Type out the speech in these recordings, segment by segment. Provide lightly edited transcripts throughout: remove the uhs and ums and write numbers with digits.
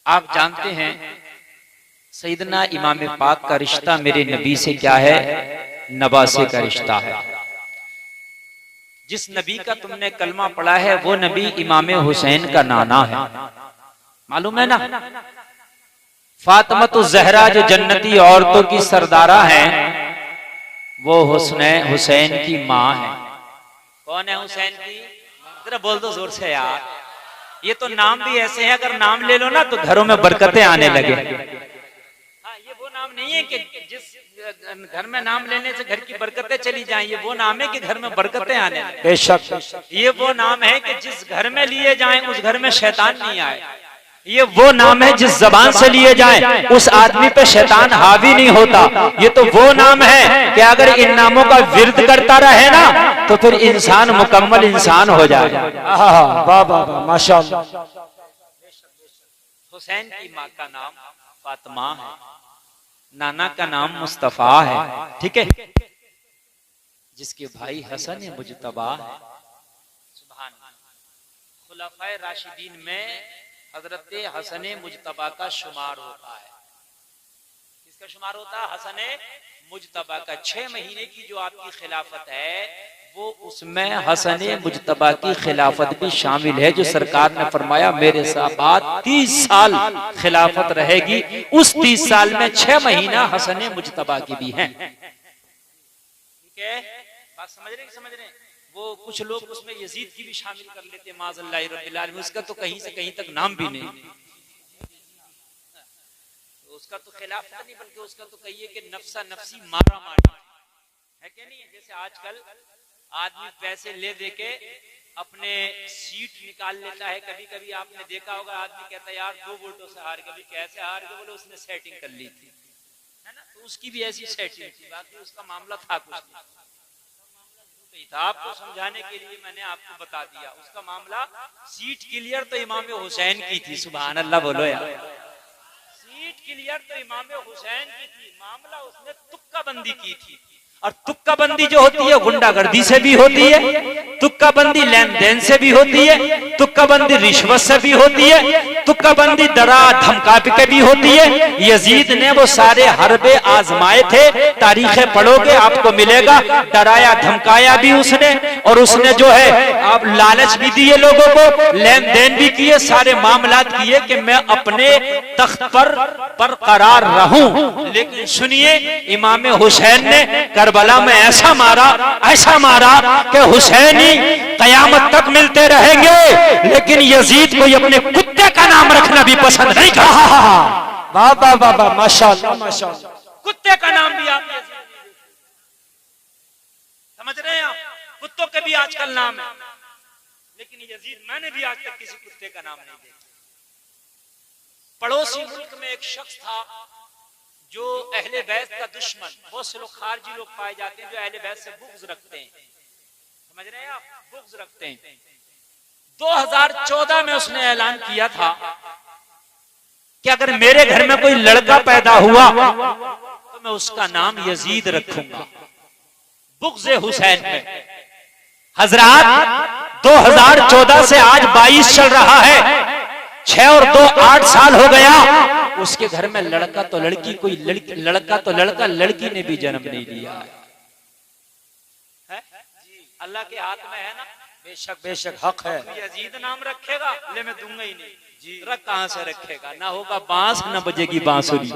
आप जानते हैं सैयदना इमाम पाक का रिश्ता मेरे नबी से क्या है? नवासे का रिश्ता है। जिस नबी का तुमने कलमा पढ़ा है वो नबी इमाम हुसैन का नाना है, मालूम है ना? फातिमा ज़हरा जो जन्नती औरतों की सरदारा है वो हुसैन की माँ है। कौन है हुसैन की? जरा बोल दो जोर से यार। ये तो नाम भी ऐसे हैं, अगर नाम ले लो ना तो घरों में बरकतें आने लगे। हाँ, ये वो नाम नहीं है कि जिस घर में नाम लेने से घर की बरकतें चली जाएं। ये वो नाम है कि घर में बरकतें आने लगे। बेशक ये वो नाम है कि जिस घर में लिए जाएं उस घर में शैतान नहीं आए। ये वो नाम है जिस जबान से लिए जाए उस आदमी पे शैतान हावी नहीं होता। ये तो वो नाम है कि अगर इन नामों का विर्द करता रहे ना तो फिर इंसान मुकम्मल इंसान हो जाए। वाह वाह माशाअल्लाह। हुसैन की माँ का नाम फातिमा है, नाना का नाम मुस्तफा है, ठीक है? जिसके भाई हसन मुजतबा है। सुभान अल्लाह। खुलाफाए राशिदीन में हजरत हसन मुजतबा का शुमार होता है। किसका शुमार होता है? हसन मुजतबा का। 6 महीने की जो आपकी खिलाफत है वो उसमें हसन मुजतबा की खिलाफत भी शामिल है, जो सरकार ने फरमाया मेरे साथ 30 साल खिलाफत रहेगी। उस 30 साल में 6 महीना हसन मुजतबा की भी है। ठीक है, बात समझ रहे? वो कुछ लोग उसमें यजीद की भी शामिल कर लेते हैं, माज़अल्लाह रब्बिल आलमीन। उसका तो कहीं से कहीं तक नाम भी नहीं, उसका तो खिलाफत नहीं बल्कि उसका तो कहिए कि नफ्सा नफ्सी मारा मारी है कि नहीं? जैसे आजकल आदमी पैसे ले दे के अपने सीट निकाल लेता है। कभी कभी आपने देखा होगा आदमी कहता है यार 2 वोटों से हार गया। कैसे हार गया? बोले उसने सेटिंग कर ली थी, है ना? तो उसकी भी ऐसी सेटिंग थी, बाकी उसका मामला था कुछ नहीं। आपको समझाने के लिए मैंने आपको बता दिया उसका मामला। सीट क्लियर तो इमाम हुसैन की थी। सुभान अल्लाह बोलो यार। सीट क्लियर तो इमाम हुसैन की थी, मामला उसने तुक्का बंदी की थी। और तुक्का बंदी जो होती है गुंडागर्दी से भी होती है, तुक्का बंदी लेन देन से भी होती है, तुक्का बंदी रिश्वत से भी होती है, तुक्का बंदी डरा धमका के भी होती है। यजीद ने वो सारे हरबे आजमाए थे, तारीखें पढ़ोगे आपको मिलेगा। डराया धमकाया भी उसने, और उसने जो है आप लालच भी दिए लोगों को, लेन देन भी किए, सारे मामलात किए कि मैं अपने तख्त पर बरकरार रहूं। लेकिन सुनिए इमाम हुसैन ने करबला में ऐसा मारा कि हुसैनी कयामत तक मिलते रहेंगे, लेकिन यजीद को अपने कुत्ते का नाम रखना भी पसंद नहीं कहा। वाह वाह वाह वाह माशाअल्लाह माशाअल्लाह। कुत्ते का नाम भी आप समझ रहे हैं? आप कुत्तों के भी आजकल नाम है, लेकिन यजीद मैंने भी आज तक किसी कुत्ते का नाम नहीं देखा। पड़ोसी मुल्क में एक शख्स था जो अहले बैत का दुश्मन। बहुत से लोग खारजी लोग पाए जाते हैं जो अहले बैत से बुग़्ज़ रखते हैं, समझ रहे हैं आप? बुग़्ज़ रखते हैं। 2014 में उसने ऐलान किया था कि अगर मेरे घर में कोई लड़का पैदा हुआ तो मैं उसका नाम यजीद रखूंगा। बुग़्ज़ हुसैन में हजरात 2014 से आज 22 चल रहा है, 6 और 2 8 साल हो गया। उसके घर में लड़का तो लड़की, कोई लड़की, लड़का तो लड़का, लड़की ने भी जन्म नहीं लिया है। अल्लाह के हाथ में है ना। बेशक बेशक हक है। यजीद नाम रखेगा, ले मैं दूंगा ही नहीं जी। रख कहां से रखेगा? ना होगा बांस, ना बजेगी बांसुरी।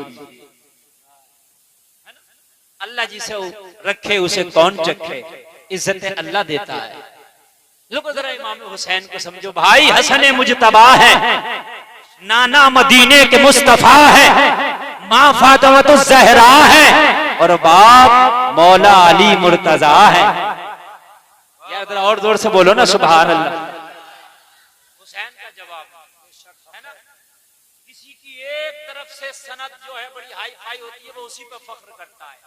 अल्लाह जिसे रखे उसे कौन चखे, इज्जतें अल्लाह देता है। लोगों जरा इमाम हुसैन को समझो भाई। हसन मुजतबा है, नाना मदीने के मुस्तफा है, माँ फातिमा ज़हरा है, और बाप मौला अली मुर्तजा है। यार जरा और जोर से बोलो ना सुभान अल्लाह। हुसैन का जवाब है ना। किसी की एक तरफ से सनद जो है बड़ी हाई फाई होती है, वो उसी पर फख्र करता है।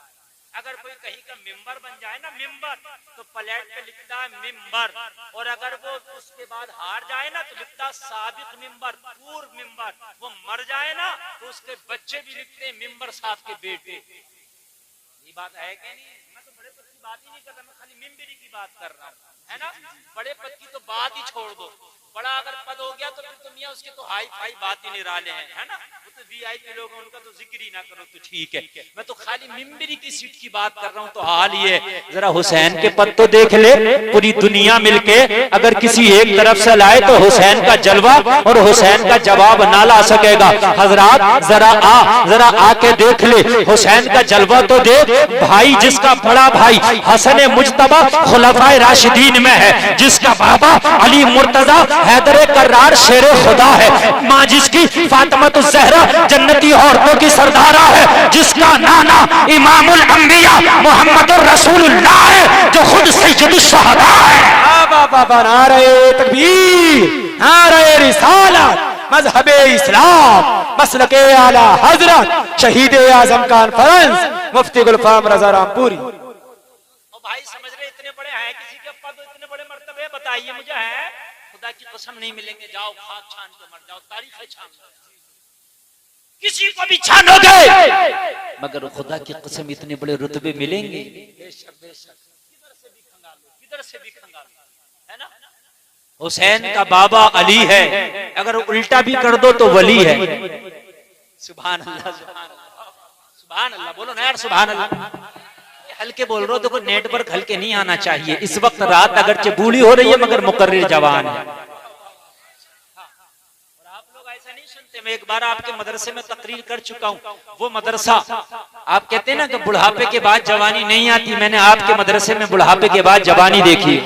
अगर कोई कहीं का मिंबर बन जाए ना, मिंबर, तो प्लेट पे लिखता है मिंबर, और अगर वो उसके बाद हार जाए ना तो लिखता साबिक मिंबर, पूर्व मिंबर। वो मर जाए ना तो उसके बच्चे भी लिखते हैं मिंबर साहब के बेटे। ये बात है कि नहीं? मैं तो बड़े की बात ही नहीं कर रहा, मैं खाली मिम्बरी की बात कर रहा हूँ, है ना। बड़े पद की तो बात ही छोड़ दो, बड़ा अगर पद हो गया तो फिर तो मियां उसके तो हाई फाई बात ही निराले हैं, है ना। वो तो वीआईपी लोग हैं, उनका तो जिक्र ही ना करो तो ठीक है। मैं तो खाली मिम्बरी की सीट की बात कर रहा हूँ। तो हाल ये जरा हुसैन के पद तो देख ले, पूरी दुनिया मिलके अगर किसी एक तरफ से लाए तो हुसैन का जलवा और हुसैन का जवाब ना ला सकेगा। हजरात जरा आके देख ले, हुसैन का जलवा तो देख। भाई जिसका बड़ा भाई हसन मुजतबा खुलफाए राशिदीन में है, जिसका बाबा अली मुर्तजा हैदर कर्रार शेर खुदा है, माँ जिसकी फातिमा ज़हरा जन्नती औरतों की सरदारा है, जिसका नाना इमामुल अंबिया मोहम्मद रसूलुल्लाह है, जो खुद सैयदुश शुहदा है। बाबा नारे तकबीर, नारे रिसालत, मजहबे इस्लाम, मसलके आला हजरत शहीद आजम कॉन्फ्रेंस मुफ्ती गुलफाम रजा रामपुरी। भाई समझ रहे इतने बड़े हैं, किसी के पद इतने बड़े मर्तबे बताइए मुझे, है खुदा की कसम नहीं मिलेंगे। जाओ खाक छान के मर जाओ, तारीफ छान किसी को भी छानोगे, मगर खुदा की कसम इतने बड़े रुतबे मिलेंगे। बेशक बेशक, किधर से भी खंगालो, किधर से भी खंगालो, है ना। हुसैन का बाबा अली है, अगर उल्टा भी कर दो तो वली है। सुभान अल्लाह, सुभान अल्लाह, बोलो ना यार सुभान अल्लाह। हल्के बोल रहे हो, देखो नेटवर्क हल्के नहीं आना चाहिए। इस वक्त रात अगरचे बूढ़ी हो रही है मगर मुकर्रिर जवान है। और आप लोग ऐसा नहीं सुनते, मैं एक बार आपके मदरसे में तकरीर कर चुका हूँ। वो मदरसा आप कहते हैं ना कि बुढ़ापे के बाद जवानी नहीं आती, मैंने आपके मदरसे में बुढ़ापे के बाद जवानी देखी।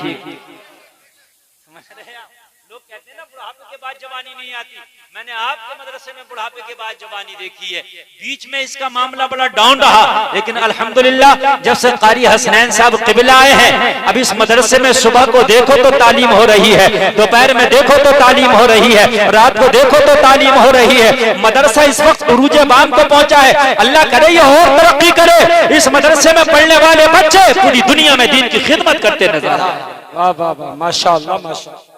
लोग कहते हैं ना बुढ़ापे के बाद जवानी नहीं आती, मैंने आपके मदरसे में बुढ़ापे के बाद जवानी देखी है। बीच में इसका मामला बड़ा डाउन रहा, लेकिन अल्हम्दुलिल्लाह जब से कारी हसनैन साहब क़िबला आए हैं, अब इस मदरसे में सुबह को देखो तो तालीम हो रही है, दोपहर में देखो तो तालीम हो रही है, रात को देखो तो तालीम हो रही है। मदरसा इस वक्त उरूज बाम को पहुंचा है। अल्लाह करे ये और तरक्की करे। इस मदरसे में पढ़ने वाले बच्चे पूरी दुनिया में दीन की खिदमत करते नजर आए। वाह वाह वाह, माशाअल्लाह माशाअल्लाह।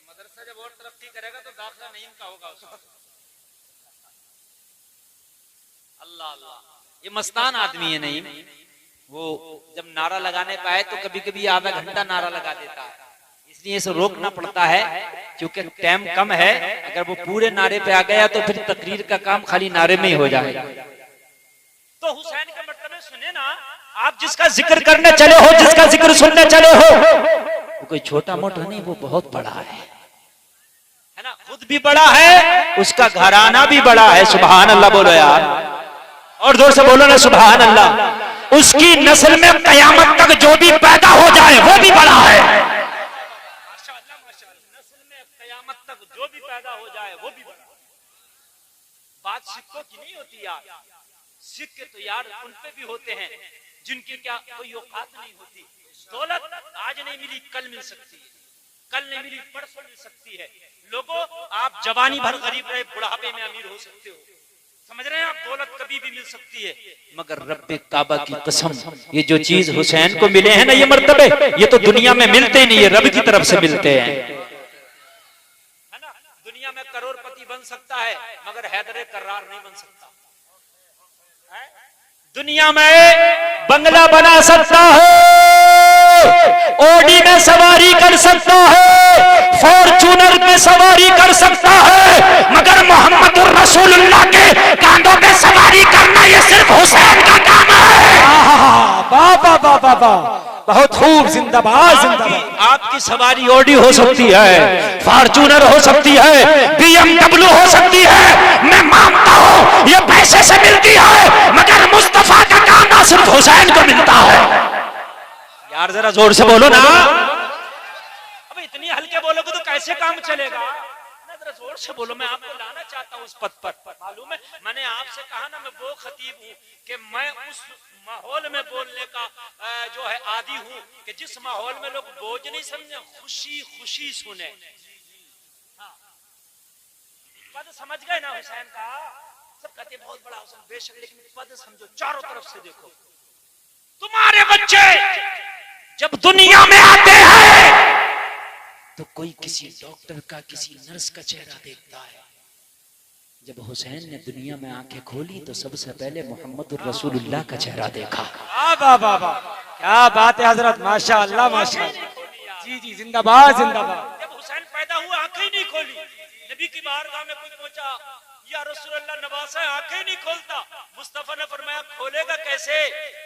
मदरसा जब और तरक्की करेगा तो दाखिला नहीं का होगा उसका। अल्लाह अल्लाह, ये मस्तान आदमी है। नहीं, वो जब नारा लगाने पाए तो कभी कभी आधा घंटा नारा लगा देता है, इसलिए इसे रोकना पड़ता है क्योंकि टाइम कम है। अगर वो पूरे नारे पे आ गया तो फिर तकरीर का काम खाली नारे में ही हो जाएगा। तो हुसैन के मर्तबे सुने ना आप, जिसका जिक्र करने चले हो, जिसका जिक्र सुनने चले हो, वो कोई छोटा मोटा नहीं, वो बहुत बड़ा है ना। खुद भी बड़ा है, उसका घराना भी बड़ा है। सुभान अल्लाह बोलो यार, और जोर से बोलो ना सुभान अल्लाह। उसकी नस्ल में कयामत तक जो भी पैदा हो जाए वो भी बड़ा है। माशाअल्लाह माशाअल्लाह, नस्ल में कयामत तक जो भी पैदा हो जाए वो भी बड़ा। बात सिक्कों की नहीं होती यार, सिक्के तो यार उन पे भी होते हैं जिनकी क्या कोई औकात नहीं होती। दौलत आज नहीं मिली कल मिल सकती है, कल नहीं मिली परसों मिल सकती है। लोगों आप जवानी भर गरीब रहे, बुढ़ापे में अमीर हो सकते हो, समझ रहे हैं आप। दौलत कभी भी मिल सकती है, मगर रब्बे काबा की कसम, ये जो चीज हुसैन को मिले हैं ना, ये मर्तबे, ये तो दुनिया में मिलते नहीं, ये रब की तरफ से मिलते हैं, है ना। दुनिया में करोड़पति बन सकता है मगर हैदर कर्रार नहीं बन सकता। दुनिया में बंगला बना सकता है, ओडी में सवारी कर सकता है, फॉर्चूनर में सवारी कर सकता है, मगर मोहम्मद रसूलुल्लाह के कांधों पे सवारी करना ये सिर्फ हुसैन का काम है। बाबा बाबा बाबा, बहुत खूब, जिंदाबाद जिंदाबाद। आपकी सवारी ओडी हो सकती है, फॉर्चूनर हो सकती है, BMW हो सकती है, मैं मानता हूं ये पैसे से मिलती है, मगर मुस्तफा का काम सिर्फ हुसैन को मिलता है। यार जरा जोर से बोलो ना, अब इतनी हल्के बोलोगे तो कैसे काम चलेगा। जरा जोर से बोलो, मैं आपको लाना चाहता हूं उस पद पर। मालूम है मैंने आपसे कहा ना, मैं वो खतीब हूं कि मैं उस माहौल में बोलने का जो है आदी हूं कि जिस माहौल में लोग बोझ नहीं समझे, खुशी खुशी सुने। हाँ। पद समझ गए ना हुसैन का, सब कहते बहुत बड़ा हुसैन, बेशक, लेकिन पद समझो, चारों तरफ से देखो। तुम्हारे बच्चे जब दुनिया में आते हैं तो कोई किसी डॉक्टर का, किसी नर्स का चेहरा देखता है। जब हुसैन ने दुनिया में आंखें खोली तो सबसे पहले मोहम्मद रसूलुल्लाह का चेहरा देखा। क्या बात है हजरत, माशाअल्लाह माशाअल्लाह। जी जी, जिंदाबाद जिंदाबाद। जब हुसैन पैदा हुआ आंखें ही नहीं खोली, नबी की बारगाह में कोई पहुंचा, या रसूलुल्लाह नवासा आंखें नहीं खोलता। मुस्तफा ने फरमाया खोलेगा कैसे,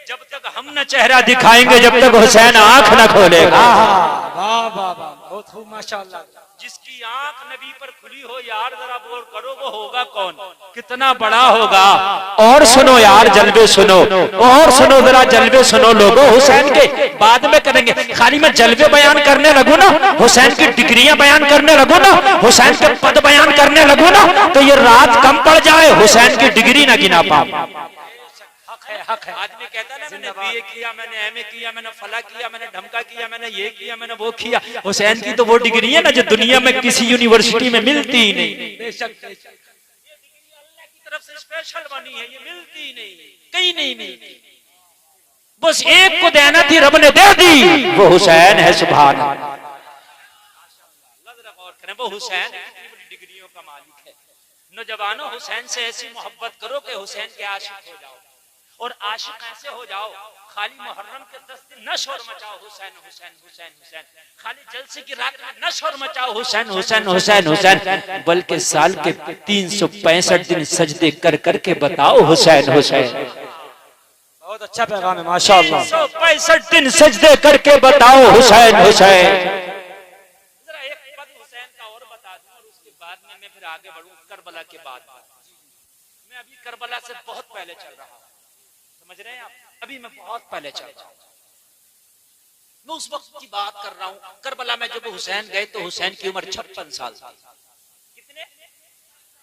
जब तक हम न चेहरा दिखाएंगे, जब तक हुसैन आंख न खोलेगा। वाह वाह वाह, बहुत खूब माशाअल्लाह। जिसकी आंख नबी पर खुली हो यार, जरा गौर करो वो होगा कौन, कितना बड़ा होगा। और सुनो यार जलवे सुनो, और सुनो जरा जलवे सुनो लोगों, हुसैन के बाद में करेंगे। खाली मैं जलवे बयान करने लगू ना, हुसैन की डिग्रियां बयान करने लगू ना, हुसैन के पद बयान करने लगू ना, तो ये रात कम पड़ जाए, हुसैन की डिग्री ना गिना पाऊं। हक है। आदमी कहता है ना मैंने बीए किया, मैंने एमए किया, मैंने फला किया, मैंने ढमका किया, मैंने ये किया, मैंने वो किया। हुसैन की तो वो डिग्री है ना जो दुनिया में किसी यूनिवर्सिटी में मिलती ही नहीं। बेशक ये डिग्री अल्लाह की तरफ से स्पेशल बनी है, ये मिलती ही नहीं, कहीं नहीं मिलती। बस एक को देना थी, रब ने दे दी, वो हुसैन है। सुभान अल्लाह। वो हुसैन डिग्रियों का मालिक है। नौजवानों, हुसैन से ऐसी मोहब्बत करो कि हुसैन के आशिक हो जाओ, और आशिक ऐसे हो जाओ खाली मुहर्रम के 10 दिन न शोर मचाओ हुसैन हुसैन हुसैन हुसैन, खाली जलसे की रात में न शोर मचाओ हुसैन हुसैन हुसैन हुसैन, बल्कि साल के 365 दिन सजदे कर करके बताओ हुसैन हुसैन। बहुत अच्छा पैगाम है माशाअल्लाह। 365 दिन सजदे करके बताओ हुसैन हुसैन। जरा एक पद हुसैन का और बता दूं, और उसके बाद में मैं फिर आगे बढ़ूं करबला के बाद। मैं अभी करबला से बहुत पहले चल रहा हूं, समझ रहे हैं आप? अभी मैं बहुत पहले चल रहा हूं, मैं उस वक्त की बात कर रहा हूं। करबला में जब हुसैन गए तो हुसैन की उम्र 56 साल थी। कितने?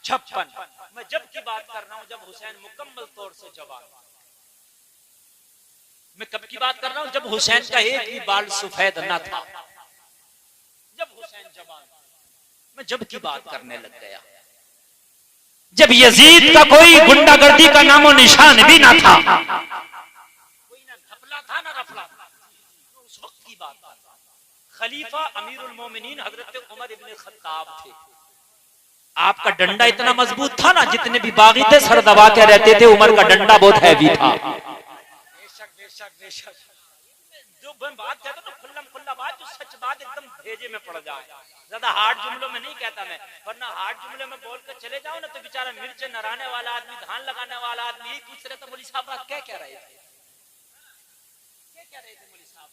56। मैं जब की बात कर रहा हूं जब हुसैन मुकम्मल तौर से जवान। मैं कब की बात कर रहा हूं? जब हुसैन का एक भी बाल सफेद न था, जब हुसैन जवान। मैं जब की बात करने लग गया जब यजीद का कोई गुंडागर्दी का नामो निशान भी ना था, कोई ना घपला था ना रफला था। तो उस वक्त की बात है। खलीफा अमीरुल मोमिनीन हजरत उमर इब्न खत्ताब थे। आपका डंडा इतना मजबूत था ना, जितने भी बागी थे सर दबा के रहते थे। उमर का डंडा बहुत हैवी था। बेशक बेशक बेशक। जो बात कहता ना खुल्लम खुल्ला बात, जो सच बात एकदम भेजे में पड़ जाए, ज्यादा हार्ड जुमलों में नहीं कहता मैं, वरना हार्ड जुमले में बोल कर चले जाओ ना तो बेचारा मिर्च नराने वाला आदमी, धान लगाने वाला आदमी यही पूछ रहे थे मौलवी साहब आप क्या कह रहे थे, क्या कह रहे थे मौलवी साहब?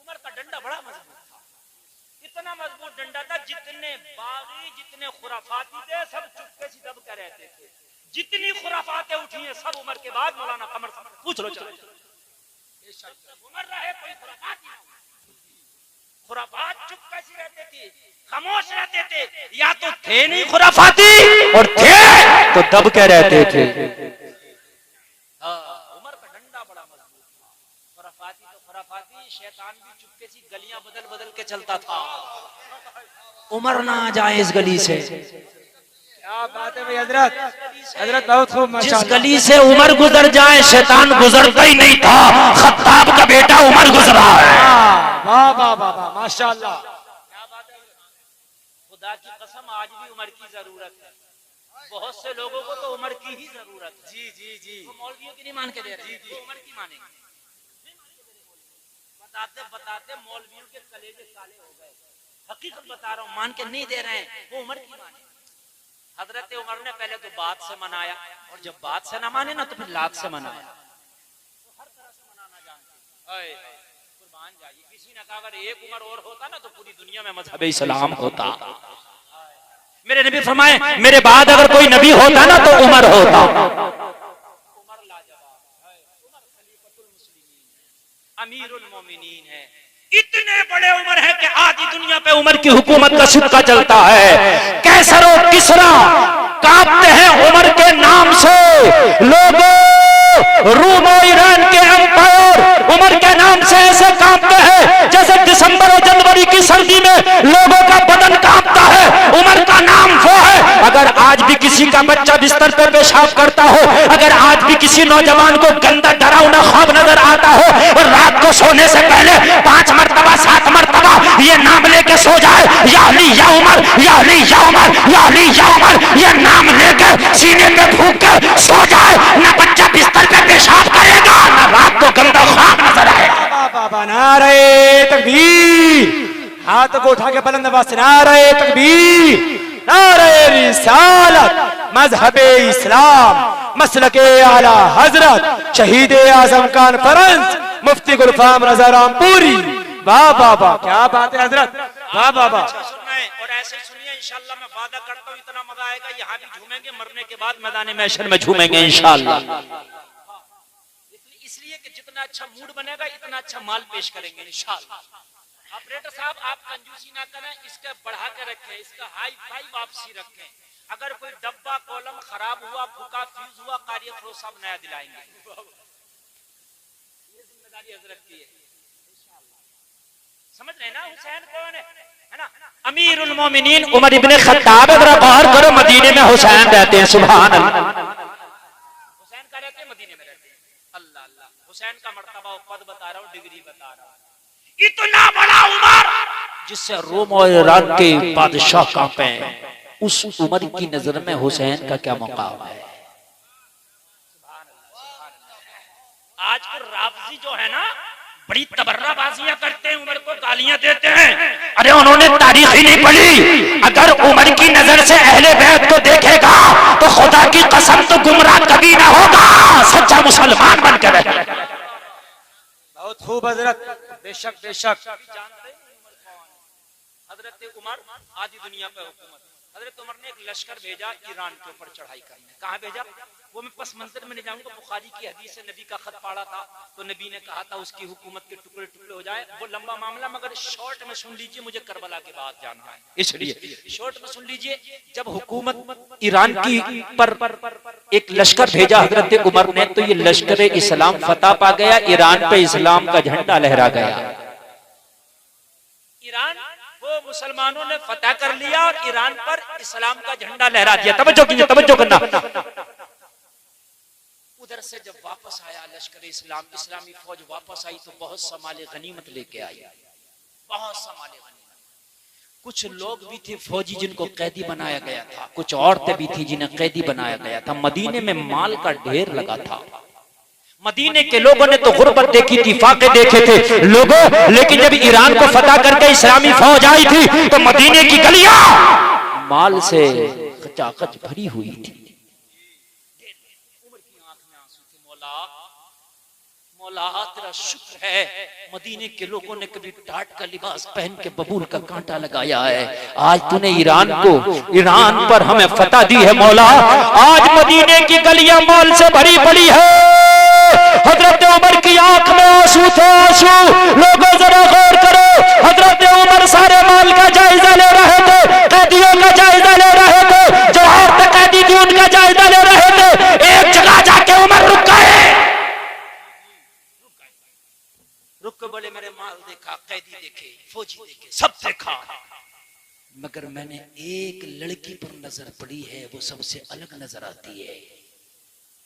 उमर का डंडा बड़ा मजबूत था, इतना मजबूत डंडा था जितने बागी जितने खुराफाती थे सब चुपके से दब कर रहते थे। जितनी खुराफातें उठी हैं सब उमर के बाद मौलाना कमर पूछ लो, चलो उमर रहे कोई खुराफात नहीं, खुराफात चुप कैसी रहते थे, खामोश रहते थे, या तो थे नहीं खुराफाती और थे तो दब के रहते थे। उमर का डंडा बड़ा मजबूत था। खुराफाती तो खुराफाती, शैतान भी चुपके सी गलियां बदल बदल के चलता था। उमर ना आ जाए इस गली से। क्या बात है भाई हजरत, हजरत बहुत खूब माशाअल्लाह। जिस गली से उमर गुजर जाए शैतान गुजरता ही नहीं था। खत्ताब का बेटा उमर गुजरा है। वाह वाह वाह वाह माशाअल्लाह। क्या बात है, खुदा की कसम आज भी उमर की जरूरत है। बहुत से लोगों को तो उमर की ही जरूरत है। जी जी जी। वो मौलवियों की नहीं मान के दे रहे, वो उमर की मानेंगे। बताते बताते मौलवियों के कलेजे काले हो गए। हकीकत बता रहा हूँ, मान के नहीं दे रहे हैं, वो उमर की माने। हजरत उमर ने पहले तो बात से मनाया, और जब बात से ना माने ना तो फिर लात से मनाया। तो हर तरह से मनाना जानते। कुर्बान जाइए, किसी ने कहा अगर एक उमर और होता ना तो पूरी दुनिया में मजहब इस्लाम होता। मेरे नबी फरमाए मेरे बाद अगर कोई नबी होता ना तो उमर होता। उमर लाजवाब, उमर खलीफतुल मुस्लिमीन, अमीरुल मोमिनीन है। इतने बड़े उमर है कि आधी दुनिया पे उमर की हुकूमत का सिक्का चलता है। कैसर और किसरा कांपते हैं उमर के नाम से। लोगों, रूम और ईरान के एम्पायर उमर के नाम से ऐसे कांपते हैं जैसे दिसंबर और जनवरी की सर्दी में लोगों का बदन कांपता है। उमर का नाम वो है। अगर आज भी किसी का बच्चा बिस्तर पे पेशाब करता हो, अगर आज भी किसी नौजवान को गंदा डरावना ख्वाब नजर आता हो और रात को सोने से पहले 5 मरतबा 7 मरतबा ये नाम लेके सो जाए, या अली या उमर, या अली या उमर, या अली या उमर, ये नाम लेकर सीने पे फूंक कर सो जाए, ना बच्चा बिस्तर पे पेशाब करेगा, ना रात को गंदा ख्वाब नजर आएगा। बाबा नारे तकबीर, हाथ को उठा के बुलंद आवाज से नारे तकबीर, नारे रिसालत, मजहबे इस्लाम, मसलके आला हजरत, शहीद आजम कॉन्फ्रेंस, मुफ्ती गुलफाम रजा रामपुरी। वाह वाह वाह, क्या बात है हजरत, वाह वाह वाह। सुनना है और ऐसे सुनिए, इंशाल्लाह मैं वादा करता हूँ इतना मजा आएगा, यहाँ भी झूमेंगे, मरने के बाद मैदान महशर में झूमेंगे इंशाल्लाह। इसलिए कि जितना अच्छा मूड बनेगा इतना अच्छा माल पेश करेंगे इंशाल्लाह। ऑपरेटर साहब आप कंजूसी ना करें, इसका बढ़ा के रखें, इसका हाई फाई वापसी रखें। अगर कोई डब्बा कॉलम खराब हुआ, फूका फ्यूज हुआ, कारी फरोज साहब नया दिलाएंगे। ये जिम्मेदारी हजरत की है, समझ रहे ना। हुसैन कौन है ना? अमीरुल मोमिनीन उमर इब्ने खत्ताब, अगर गौर करो मदीने में हुसैन रहते हैं, सुभान अल्लाह। हुसैन का रहते हैं, मदीने में रहते हैं। अल्लाह अल्लाह, हुसैन का मर्तबा और पद बता रहा हूँ, डिग्री बता रहा हूँ। इतना बड़ा उमर जिससे रोम और ईरान के बादशाह कांपे, उस उमर की नजर में हुसैन का क्या मुकाम है? आज को राफजी जो है ना, बड़ी तबर्राबाजियां करते हैं, उमर को गालियां देते हैं। अरे उन्होंने तारीख ही नहीं पढ़ी। अगर उमर की नजर से अहले बैत को देखेगा तो खुदा की कसम तो गुमराह कभी ना होगा, सच्चा मुसलमान बनकर रहेगा। बहुत खूब हजरत, बेशक बेशक। जानते हैं उमर कौन? हजरत उमर आधी दुनिया पे हुकूमत। हजरत उमर ने एक लश्कर भेजा ईरान के ऊपर चढ़ाई करने। कहाँ भेजा? वो मैं पस मंजर में नहीं जाऊंगा। बुखारी की हदीस से नबी का खत पढ़ा था, तो नबी ने कहा था उसकी हुकूमत के टुकड़े टुकड़े हो जाए। वो लंबा मामला, मगर शॉर्ट में सुन लीजिए, मुझे करबला के बाद जानना है, इसलिए शॉर्ट में सुन लीजिए। जब हुकूमत ईरान की पर एक लश्कर भेजा हजरत उमर ने, तो ये लश्कर इस्लाम फतह पा गया, ईरान पे इस्लाम का झंडा लहरा गया। ईरान वो मुसलमानों ने फतह कर लिया और ईरान पर इस्लाम का झंडा लहरा दिया। तवज्जो कीजिए, तवज्जो करना। उधर से जब वापस आया लश्कर इस्लाम, इस्लामी फौज वापस आई तो बहुत समाले गनीमत लेके आई, बहुत समाले गनीमत। कुछ लोग भी थे फौजी जिनको कैदी बनाया गया था, कुछ औरतें भी थी जिन्हें कैदी बनाया गया था। मदीने में माल का ढेर लगा था। मदीने के लोगों ने तो गुर्बत देखी थी, फाके देखे थे लोगों, लेकिन जब ईरान को फतह करके इस्लामी फौज आई थी तो मदीने की गलियां माल से खचाखच भरी हुई थी। उमर की आंख में आंसू थे। मौला मौला तेरा शुक्र है, मदीने के लोगों ने कभी टाट का लिबास पहन के बबूल का कांटा लगाया है। आज तूने ईरान पर हमें फतह दी है मौला। आज मदीने की गलियां माल से भरी पड़ी है। हजरत उमर की आंख में आंसू थे, आंसू। लोगों जरा गौर करो, हजरत उमर सारे माल का जायजा ले रहे थे, कैदियों का जायजा ले रहे थे, जो औरतें कैदी थी उनका जायजा ले रहे थे। एक जगह जाके उमर रुक गए, रुक के बोले मेरे माल देखा, कैदी देखे, फौजी देखे, सब देखा, मगर मैंने एक लड़की पर नजर पड़ी है, वो सबसे अलग नजर आती है।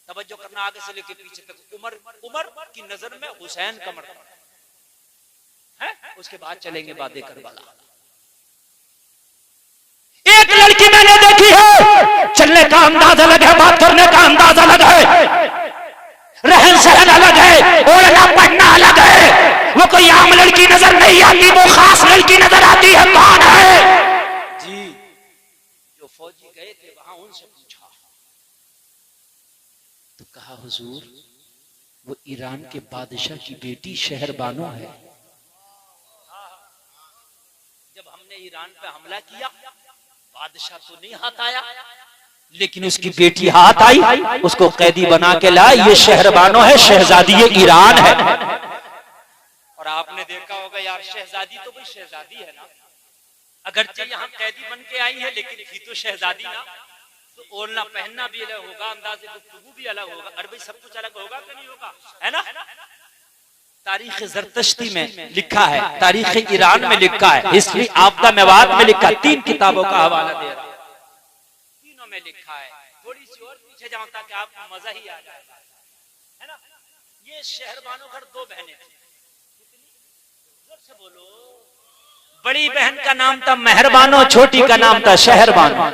तवज्जो करना, आगे से लेके पीछे तक। उमर की नजर में हुसैन का मर्तबा है। उसके बाद चलेंगे बातें करबला। एक लड़की मैंने देखी है, चलने का अंदाज अलग है, बात करने का अंदाज अलग है, रहन सहन अलग है, ओढ़ना पढ़ना अलग है। वो कोई आम लड़की नजर नहीं आती, वो खास लड़की नजर आती है। कौन है जी? जो फौजी गए थे वहां, उनसे पूछा तो कहा हुजूर वो ईरान के बादशाह की बेटी शहरबानो है। जब हमने ईरान पे हमला किया, बादशाह तो नहीं हाथ आया, लेकिन उसकी बेटी हाथ आई, उसको कैदी बना के ला। ये शहरबानो है, शहजादी ईरान है। और आपने देखा होगा यार, शहजादी तो कोई शहजादी है ना, अगरचे यहाँ कैदी बन के आई है, लेकिन थी तो शहजादी ना। तो ओढ़ना पहनना भी अलग होगा, अंदाज़े गुफ्तगू भी अलग होगा। अरे भाई सब कुछ अलग होगा कि नहीं होगा, है ना? तारीख ज़रतश्ती में लिखा है, तारीख ईरान में लिखा है, हिस्ट्री ऑफ द मेवात में लिखा है। 3 किताबों का हवाला दे रहा हूं, तीनों में लिखा है। थोड़ी सी और पीछे जाऊं ताकि आपको मजा ही आ जाए, है ना? ये शहरबानो घर 2 बहनें थी। जोर से बोलो, बड़ी बहन का नाम था मेहरबानो, छोटी का नाम था शहरबानो।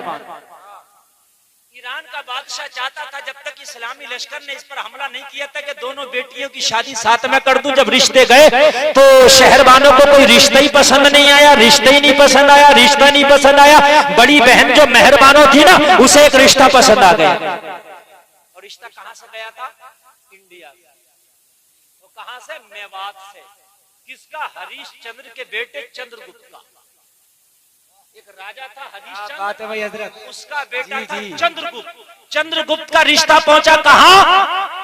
ईरान का बादशाह चाहता था जब तक इस्लामी लश्कर ने इस पर हमला नहीं किया था कि दोनों बेटियों की शादी साथ में कर दूं। जब रिश्ते गए तो शहरबानों को कोई रिश्ता ही पसंद नहीं आया, रिश्ता ही नहीं पसंद आया, रिश्ता नहीं पसंद आया। बड़ी बहन जो मेहरबानो थी ना, उसे एक रिश्ता पसंद आ गया। और रिश्ता कहां से गया था? इंडिया से। वो कहां से? मेवात से। किसका? हरीशचंद्र के बेटे चंद्रगुप्त का। एक राजा था हरीशचंद्र, उसका बेटा था चंद्रगुप्त। चंद्रगुप्त का रिश्ता पहुंचा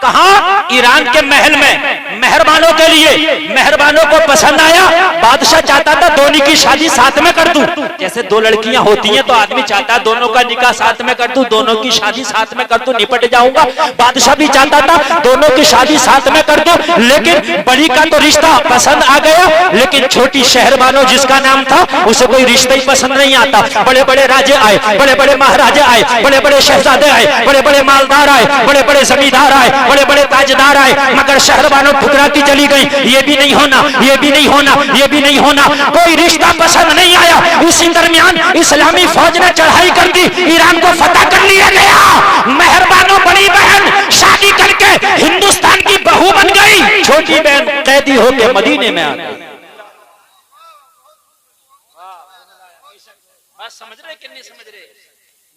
कहां? ईरान के महल में। मेहरबानों के लिए, मेहरबानों को पसंद आया। बादशाह चाहता था दोनों की शादी साथ में कर दूं। जैसे दो लड़कियां होती हैं तो आदमी चाहता है दोनों का निकाह साथ में कर दूं, दोनों की शादी साथ में कर दूं, निपट जाऊंगा। बादशाह भी चाहता था दोनों की शादी साथ में कर दूं, लेकिन बड़ी का तो रिश्ता पसंद आ गया, लेकिन छोटी शहरबानो जिसका नाम था उसे कोई रिश्ता ही पसंद नहीं आता। बड़े बड़े राजे आए, बड़े बड़े महाराजे आए, बड़े बड़े शहजादे आए, बड़े बड़े मालदार आए, बड़े बड़े जमींदार आए, बड़े बड़े ताजदार आए, मगर शहरबानो ठुकराती चली गई। ये भी नहीं होना, ये भी नहीं होना, ये भी नहीं होना, कोई रिश्ता पसंद नहीं आया। इसी दरमियान इस्लामी फौज ने चढ़ाई कर दी, ईरान को फतह कर लिया गया। मेहरबानो बड़ी बहन शादी करके हिंदुस्तान की बहू बन गई, छोटी बहन कैदी होकर मदीने में आ गई। बात समझ रहे कि नहीं समझ रहे?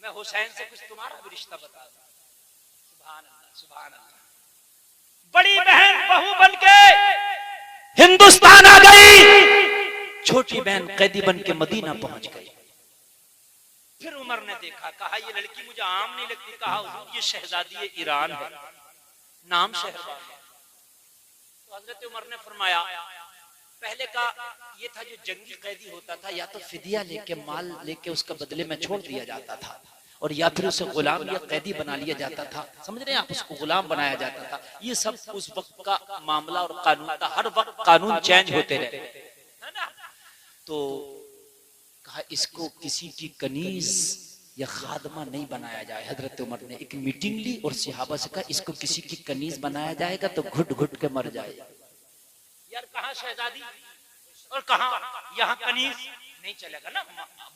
मैं हुसैन से कुछ तुम्हारा भी रिश्ता बता दूं। सुभान अल्लाह, सुभान अल्लाह। बड़ी बहन बहू बनके हिंदुस्तान आ गई, छोटी बहन कैदी बनके मदीना पहुंच गई। फिर उमर ने देखा, कहा ये लड़की मुझे आम नहीं लगती। कहा हुजूर ये शहजादी ईरान है, नाम शहरबानो। तो हजरत उमर ने फरमाया, पहले का ये था जो जंगी कैदी होता था या तो फिदिया लेके, माल लेके उसका बदले में छोड़ दिया जाता था, और या फिर उसे गुलाम या कैदी बना लिया जाता था। समझ रहे हैं आप? उसको गुलाम बनाया जाता था। ये सब उस वक्त का मामला और कानून था। हर वक्त कानून चेंज होते रहे, है ना? तो कहा इसको किसी की कनीज या खादमा नहीं बनाया जाए। हजरत उमर ने एक मीटिंग ली और सहाबा से कहा इसको किसी की कनीज बनाया जाएगा तो घुट घुट के मर जाएगा। यार कहाँ शहजादी और कहाँ यहाँ कनीज? नहीं चलेगा ना,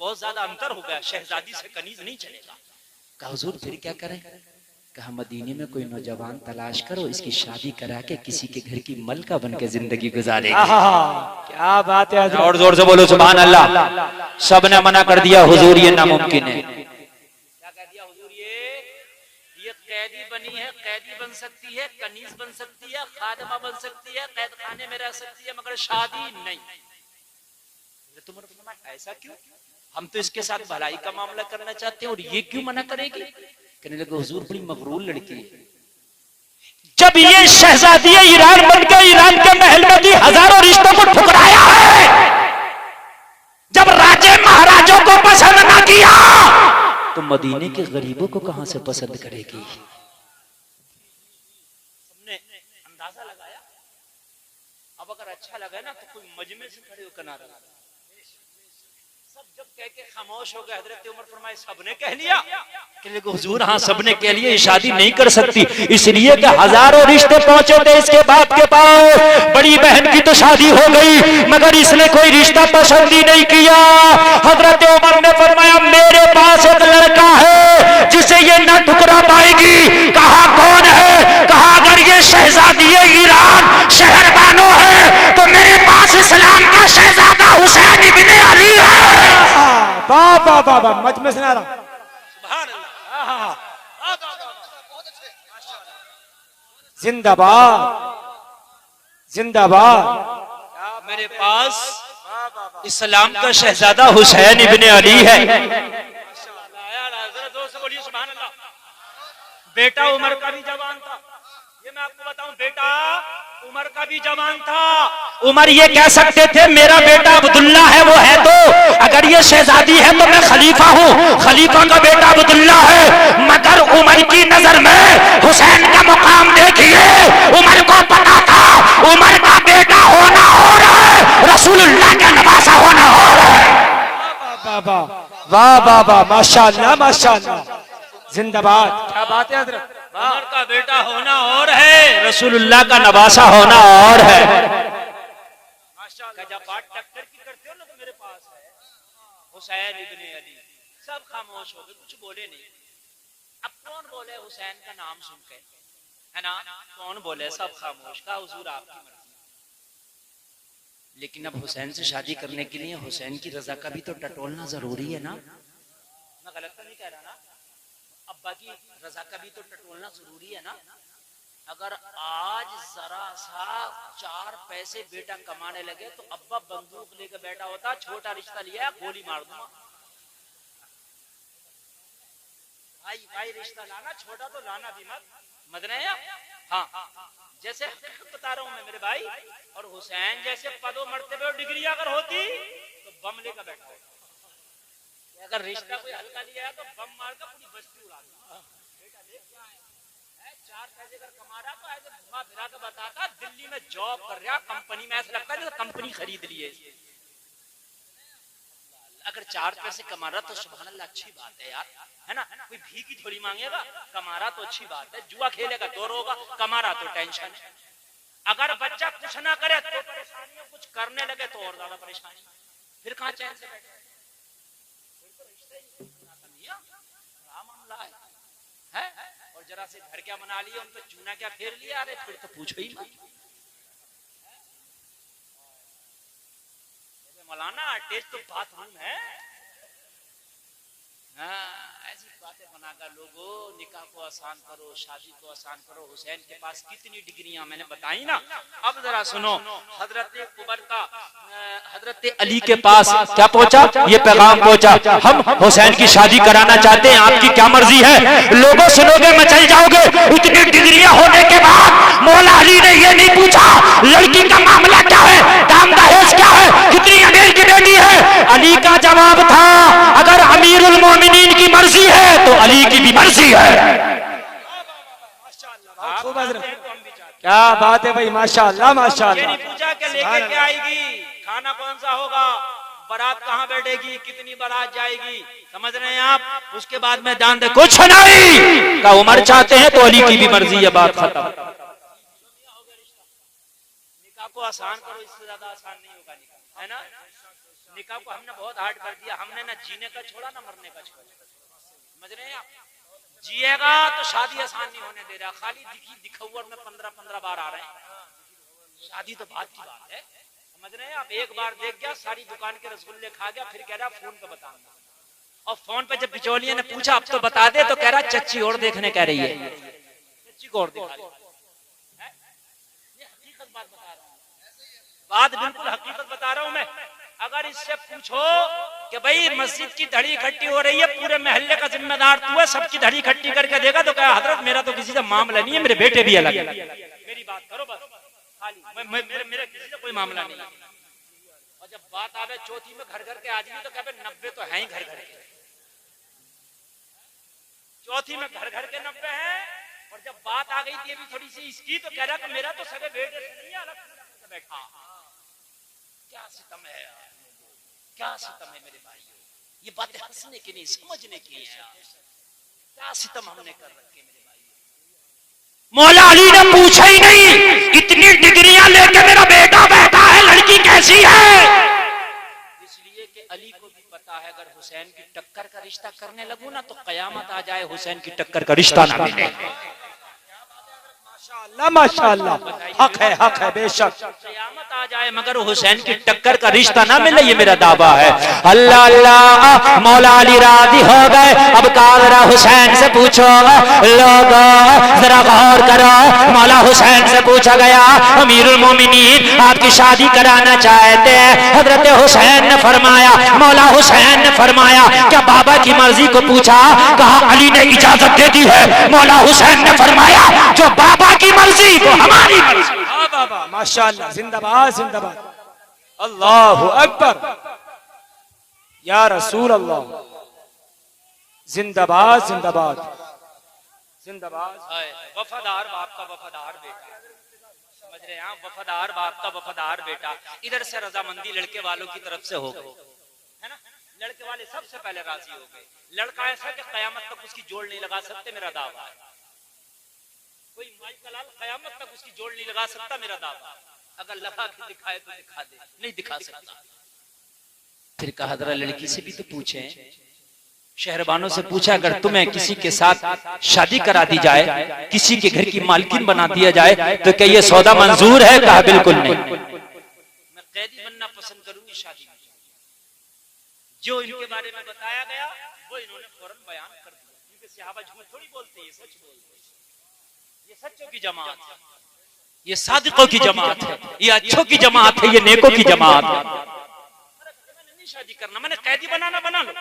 बहुत ज्यादा अंतर हो गया। शहजादी से कनीज नहीं चलेगा। कहा हुजूर फिर क्या करें? कहा मदीने में कोई नौजवान तलाश करो, इसकी शादी करा के किसी के घर की मलका बन के जिंदगी गुजारेगी। क्या बात है, और जोर से बोलो सुभान अल्लाह। सबने मना कर दिया हुजूर ये नामुमकिन है। क्या कह दिया हुजूर? ये कैदी बनी है, कैदी बन सकती है, कनीज बन सकती है, खादमा बन सकती है, कैद खाने में रह सकती है, मगर शादी नहीं। ऐसा क्यों? हम तो इसके साथ भलाई का मामला करना चाहते हैं और ये क्यों मना करेगी? कहने लगे हुजूर बड़ी मगरूर लड़की है। जब ये शहजादी ईरान बन के ईरान के महल में थी, हजारों रिश्तों को ठुकराया है। जब राजे महाराजों को पसंद ना किया तो मदीने के गरीबों को कहां से पसंद करेगी? हमने अंदाजा लगाया। अब अगर अच्छा लगा ना तो कोई मजमे से खड़े होकर नारा लगा। सब जब कह के खामोश हो गए, हजरत उमर फरमाए सबने कह लिया? हुजूर हाँ सबने कह लिया, ये शादी नहीं कर सकती, इसलिए कि हजारों रिश्ते पहुंचे थे इसके बाप के पास। बड़ी बहन की तो शादी हो गई, मगर इसने कोई रिश्ता पसंद ही नहीं किया। हजरत उमर ने फरमाया मेरे पास एक लड़का है जिसे ये न ठुकरा पाएगी। कहा कौन है? कहा अगर ये शहजादी ईरान शहरबानो है तो मेरे पास इस्लाम का शहजादा हुसैन इब्ने अली है। बाबा बाबा मत में सुना रहा। जिंदाबाद जिंदाबाद। मेरे पास इस्लाम का शहजादा हुसैन इब्ने अली है। बेटा उमर का भी जवान था, ये मैं आपको बताऊं, बेटा उमर का भी जवान था। उमर ये कह सकते थे मेरा बेटा अब्दुल्ला है, वो है तो, अगर ये शहजादी है तो मैं खलीफा हूँ, खलीफा का बेटा अब्दुल्ला है। मगर उमर की नजर में हुसैन का मुकाम देखिए। उमर को पता था उमर का बेटा होना और है, रसूलुल्लाह का नवासा होना और है। वाह वाह वाह, माशाअल्लाह माशाअल्लाह, जिंदाबाद। क्या बात है हजरत? उमर का बेटा होना और है, रसूलुल्लाह का नवासा होना और है। जब बात टक्कर की करते हो ना तो मेरे पास हुसैन इब्ने अली, सब खामोश हो गए, कुछ बोले नहीं। अब कौन बोले हुसैन का नाम सुन के, है ना, कौन बोले, सब खामोश। का हुजूर आपकी मर्जी। लेकिन अब हुसैन से शादी करने के लिए हुसैन की रजा का भी तो टटोलना जरूरी है ना। मैं गलत तो नहीं कह रहा ना, अब्बा की रजा का भी तो टटोलना जरूरी है ना। अगर आज जरा सा 4 पैसे बेटा कमाने लगे तो अब्बा बंदूक लेकर बैठा होता, छोटा रिश्ता लिया गोली मार दूंगा। भाई भाई रिश्ता लाना, छोटा तो लाना भी मत, मत रहे आप। हाँ, जैसे बता रहा हूं मैं मेरे भाई। और हुसैन जैसे पदों मर्तबे और डिग्री अगर होती तो बम लेकर बैठा होता। अगर रिश्ता कोई हल्का लिया है तो बम मारकर पूरी बस्ती उड़ा दूंगा। 4 पैसे अगर कमा रहा तो ऐसे घुमा फिरा के बताता दिल्ली में जॉब कर रहा, कंपनी में, ऐसा लगता है जैसे कंपनी खरीद ली है। अगर 4 पैसे कमा रहा तो सुभान अल्लाह, अच्छी बात है यार, है ना। कोई भीख की थोड़ी मांगेगा, कमा रहा तो अच्छी बात है। जुआ खेलेगा तो रोगा, कमा रहा तो टेंशन है। अगर बच्चा कुछ ना करे तो परेशानी, कुछ करने लगे तो और ज्यादा परेशानी। फिर कहां चैन से बैठे, मामला है। और जरा से घर क्या बना लिया, उन पे चूना क्या फेर लिया, अरे फिर तो पूछो ही मत। मौलाना अटैच तो बाथरूम है। हाँ, ऐसी बातें बनाकर लोगों, निकाह को आसान करो, शादी को आसान करो। हुसैन के पास कितनी डिग्रियां मैंने बताई ना। अब जरा सुनो, हजरत उमर का हजरत अली के पास क्या पहुंचा, ये पैगाम पहुंचा, हम हुसैन की शादी कराना चाहते हैं, आपकी क्या मर्जी है। लोगों सुनोगे मचल जाओगे। इतनी डिग्रियां होने के बाद मौला अली ने ये नहीं पूछा लड़की का मामला क्या है, दाम दहेज क्या है, कितनी अमीर की बेटी है। अली का जवाब था, अगर अमीरुल मोमिनीन की मर्जी है तो अली की भी मर्जी है। क्या बात है भाई, माशाअल्लाह माशाअल्लाह। ये नहीं पूछा कि लेके क्या आएगी, खाना कौन सा होगा, बारात कहाँ बैठेगी, कितनी बारात जाएगी, समझ रहे हैं आप। उसके बाद में जान दे कुछ नहीं का उमर चाहते हैं तो अली की भी मर्जी है, बात खत्म। निकाह को आसान करो, इससे ज्यादा आसान नहीं होगा निकाह, है ना। निकाह को हमने बहुत हार्ड कर दिया, हमने ना जीने का छोड़ा ना मरने का छोड़ा, समझ रहे हैं आप। जिएगा तो शादी आसान नहीं होने दे रहा, खाली दिखौर में 15-15 बार आ रहे हैं। शादी तो बात की बात है, समझ रहे हैं आप। एक बार देख गया, सारी दुकान के रसगुल्ले खा गया, फिर कह रहा फोन पे बताऊंगा। और फोन पे जब बिचौलिए ने पूछा अब तो बता दे, तो कह रहा चच्ची और देखने कह रही है, चच्ची को और दिखा रही है। हकीकत बात बता रहा हूँ, बात बिल्कुल हकीकत बता रहा हूँ मैं। अगर इससे पूछो कि भाई मस्जिद की धड़ी इकट्ठी हो रही है, पूरे मोहल्ले का जिम्मेदार तू है, सबकी धड़ी इकट्ठी करके देगा, तो क्या हजरत मेरा तो किसी से मामला नहीं है, मेरे बेटे भी अलग है, मेरी बात करो बस खाली, मेरे किसी से कोई मामला नहीं है। और जब बात आवे चौथी में घर घर के आदमी तो कहते 90 तो है ही घर घर के, चौथी में घर घर के 90 है। और जब बात आ गई थी अभी थोड़ी सी इसकी, तो कह रहा कि मेरा तो सगे बेटे नहीं है, अलग बैठा। क्या सितम है, क्या सितम है मेरे भाई, ये बातें हंसने की नहीं समझने की है। क्या सितम हमने कर रखे मेरे भाई। मौला अली ने पूछा ही नहीं, इतनी डिग्रियां लेके मेरा बेटा बैठा है, लड़की कैसी है। इसलिए कि अली को भी पता है अगर हुसैन की टक्कर का रिश्ता करने लगूं ना तो कयामत आ जाए, हुसैन की टक्कर का रिश्ता ना मिले। माशाअल्लाह, हक है बेशक। कयामत आ जाए मगर हुसैन की टक्कर का रिश्ता ना मिले, ये मेरा दावा है। अल्लाह अल्लाह, मौला अली राजी हो गए। अब कादरा हुसैन से पूछो, लोग जरा गौर करो। मौला हुसैन से पूछा गया, अमीरुल मोमिनीन आपकी शादी कराना चाहते हैं। हजरत हुसैन ने फरमाया, मौला हुसैन ने फरमाया, क्या बाबा की मर्जी को पूछा, कहा अली ने इजाजत दे दी है। मौला हुसैन ने फरमाया, जो बाबा की मर्जी वो हमारी मर्जी। हाँ बाबा माशाअल्लाह, जिंदाबाद जिंदाबाद, अल्लाहु अकबर, या रसूल अल्लाह, जिंदाबाद जिंदाबाद जिंदाबाद। वफादार बाप का वफादार बेटा, समझ रहे हैं आप, वफादार बाप का वफादार बेटा। इधर से रजामंदी लड़के वालों की तरफ से हो गई है ना, लड़के वाले सबसे पहले राजी हो गए। लड़का ऐसा कि कयामत तक उसकी जोड़ नहीं लगा सकते, मेरा दावा है। कोई माई कलाल कयामत तक उसकी जोड़ नहीं लगा सकता, मेरा दावा। अगर लगा के दिखाए तो दिखा दे, नहीं दिखा सकता। फिर कहा जरा लड़की से भी तो पूछे, शहरबानों से पूछा, अगर तुम्हें किसी के साथ शादी करा दी जाए, किसी के घर की मालकिन बना दिया जाए, तो क्या ये सौदा मंजूर है? कहा बिल्कुल नहीं, मैं कैदी बनना पसंद करूंगी शादी में। जो इनके बारे में बताया गया वो इन्होंने फौरन बयान कर दिया, क्योंकि सहाबा झूठ थोड़ी बोलते, ये सच बोलते हैं। ये सच्चों की जमात है, ये सादिकों की जमात है, ये अच्छों की जमात है, ये नेकों की जमात है। मैंने नहीं शादी करना, मैंने कैदी बनाना बना लो,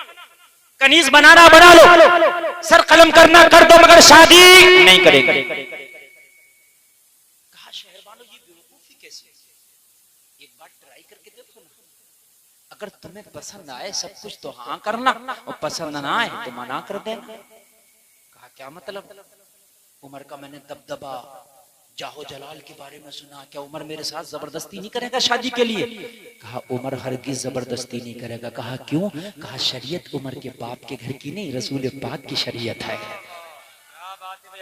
कनीज बनाना बना लो, सर कलम करना कर दो, मगर शादी नहीं करेंगे। कहा शहरबानो ये बेवकूफी कैसे? एक बार ट्राई करके देखो ना, अगर तुम्हें पसंद आए सब कुछ तो हाँ करना, और पसंद ना आए तो मना कर देना। कहा क्या मतलब? उमर का मैंने दबदबा जाहो जलाल के बारे में सुना, क्या उमर मेरे साथ जबरदस्ती नहीं करेगा शादी के लिए? कहा उमर हरगिज जबरदस्ती नहीं करेगा। कहा क्यों? कहा शरीयत उमर के बाप के घर की नहीं, रसूल पाक की शरीयत है।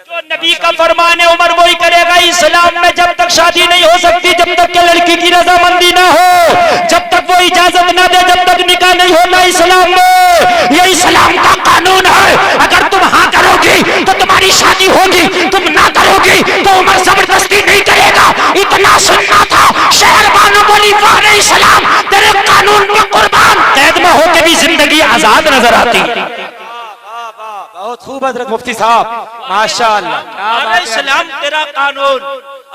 जो नबी का फरमान है उमर वही करेगा। इस्लाम में जब तक शादी नहीं हो सकती, जब तक के लड़की की रजामंदी ना हो, जब तक वो इजाजत ना दे, जब तक निकाह नहीं होता इस्लाम में। ये इस्लाम का कानून है। अगर तुम हाँ करोगी तो तुम्हारी शादी होगी, तुम ना करोगी तो उमर जबरदस्ती नहीं करेगा। इतना सुनना था। शहरबानो बोली वाह इस्लाम तेरे कानून में कुर्बान। कैद में होकर भी जिंदगी आजाद नजर आती। बहुत खूब हजरत मुफ्ती साहब, माशाअल्लाह। इस्लाम तेरा कानून।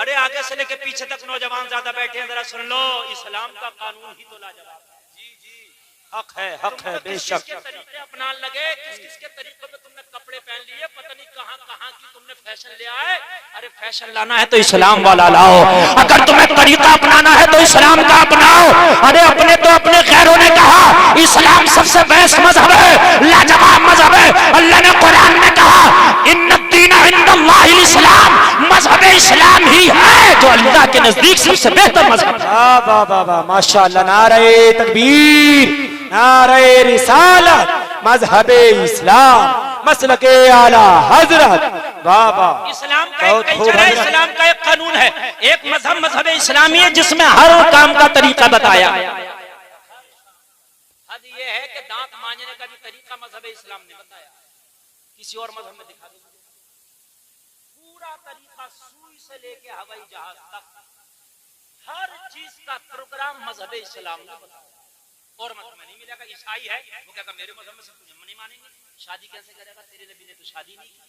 अरे आगे से लेके पीछे तक नौजवान ज्यादा बैठे हैं, जरा सुन लो, इस्लाम का कानून ही तो लाजवाब है। जी जी, हक है बेशक। तरीके अपनाने लगे, किस के तरीके पे तुमने कपड़े पहन लिए, पता नहीं कहां कहां की तुमने फैशन ले आए। अरे फैशन लाना है तो इस्लाम वाला लाओ, अगर तुम्हें तरीका अपनाना है तो इस्लाम का अपनाओ। अरे अपने तो अपने खैरों ने कहा इस्लाम सबसे बेस्ट मजहब है, लाजवाब मजहब है। अल्लाह ने कुरान में कहा इन्नद्दीन इंदल्लाहिल इस्लाम, मजहब इस्लाम ही है जो अल्लाह के नजदीक सबसे बेहतर मजहब है। वाह वाह वाह माशाअल्लाह। नारे तकबीर, नारे रिसालत, मजहब इस्लाम, मसलके आला हजरत। वाह वाह। इस्लाम का एक कल्चर है, इस्लाम का एक कानून है। एक मजहब इस्लामी है जिसमें हर काम का तरीका बताया। हद ये है कि दांत मांजने का भी तरीका मजहब इस्लाम ने बताया, किसी और मजहब में दिखा दो। पूरा तरीका सुई से लेके हवाई जहाज तक हर चीज का प्रोग्राम मजहब इस्लाम ने बताया। और मजहब में नहीं मिलेगा। ईसाई है वो कहता मेरे मजहब में सब कुछ हम नहीं मानेंगे, शादी कैसे करेगा, तेरे नबी ने तो शादी नहीं की।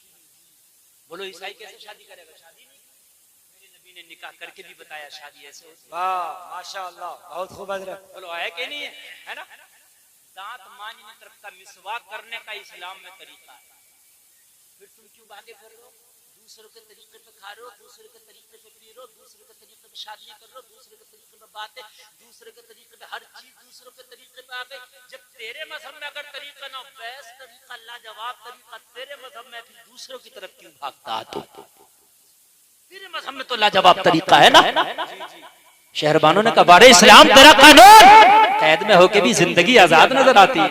बोलो ईसाई कैसे शादी करेगा? शादी नहीं की। मेरे नबी ने निकाह करके भी बताया शादी ऐसे होती है। वाह माशाअल्लाह, बहुत खूब हजरत। बोलो है कि नहीं है ना? दांत मांजने तरफ का मिसवाक करने का इस्लाम में तरीका है। फिर तुम क्यों भागे फिर रहे हो? दूसरों के तरीके पे खा रहे हो, दूसरे के तरीके पे पी रहे हो, दूसरे के तरीके पे शादियां कर रहे हो, दूसरे के तरीके पे बातें, दूसरे के तरीके पे हर चीज दूसरों के तरीके पे आ गई। जब तेरे मजहब में अगर तरीका ना, बेस्ट तरीका, लाजवाब तरीका तेरे मजहब में, फिर दूसरों की तरफ क्यों भागता है? तो तेरे मजहब में तो लाजवाब तरीका है ना। शहरबानों ने कहा बारे इस्लाम तेरा कानून, कैद में होके भी जिंदगी आजाद नजर आती है।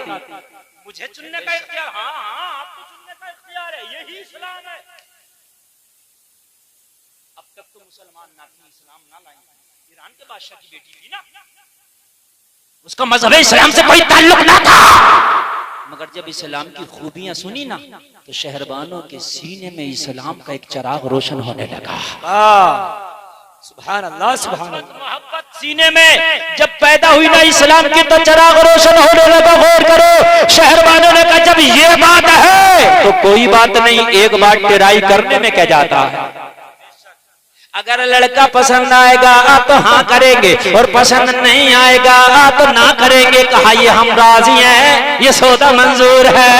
मुझे चुनने का इख्तियार, हाँ हाँ आपको चुनने का इख्तियार है, यही इस्लाम है। अब तक तो मुसलमान ना थी, इस्लाम ना लाई। ईरान के बादशाह की बेटी थी ना, उसका मजहब इस्लाम से कोई ताल्लुक ना था, मगर जब इस्लाम की खूबियां सुनी ना तो शहरबानों के सीने में इस्लाम का एक चिराग रोशन होने लगा। सुभान अल्लाह, सुभान अल्लाह। मोहब्बत सीने में जब पैदा हुई ना इस्लाम की तो चिराग रोशन होने लगा। गौर करो, शहरबानों ने कहा जब ये बात है तो कोई बात नहीं, एक बार ट्राई करने में क्या जाता है। अगर लड़का पसंद आएगा तो हाँ करेंगे, और पसंद नहीं आएगा तो ना करेंगे। कहा ये हम राजी हैं, ये सौदा मंजूर है।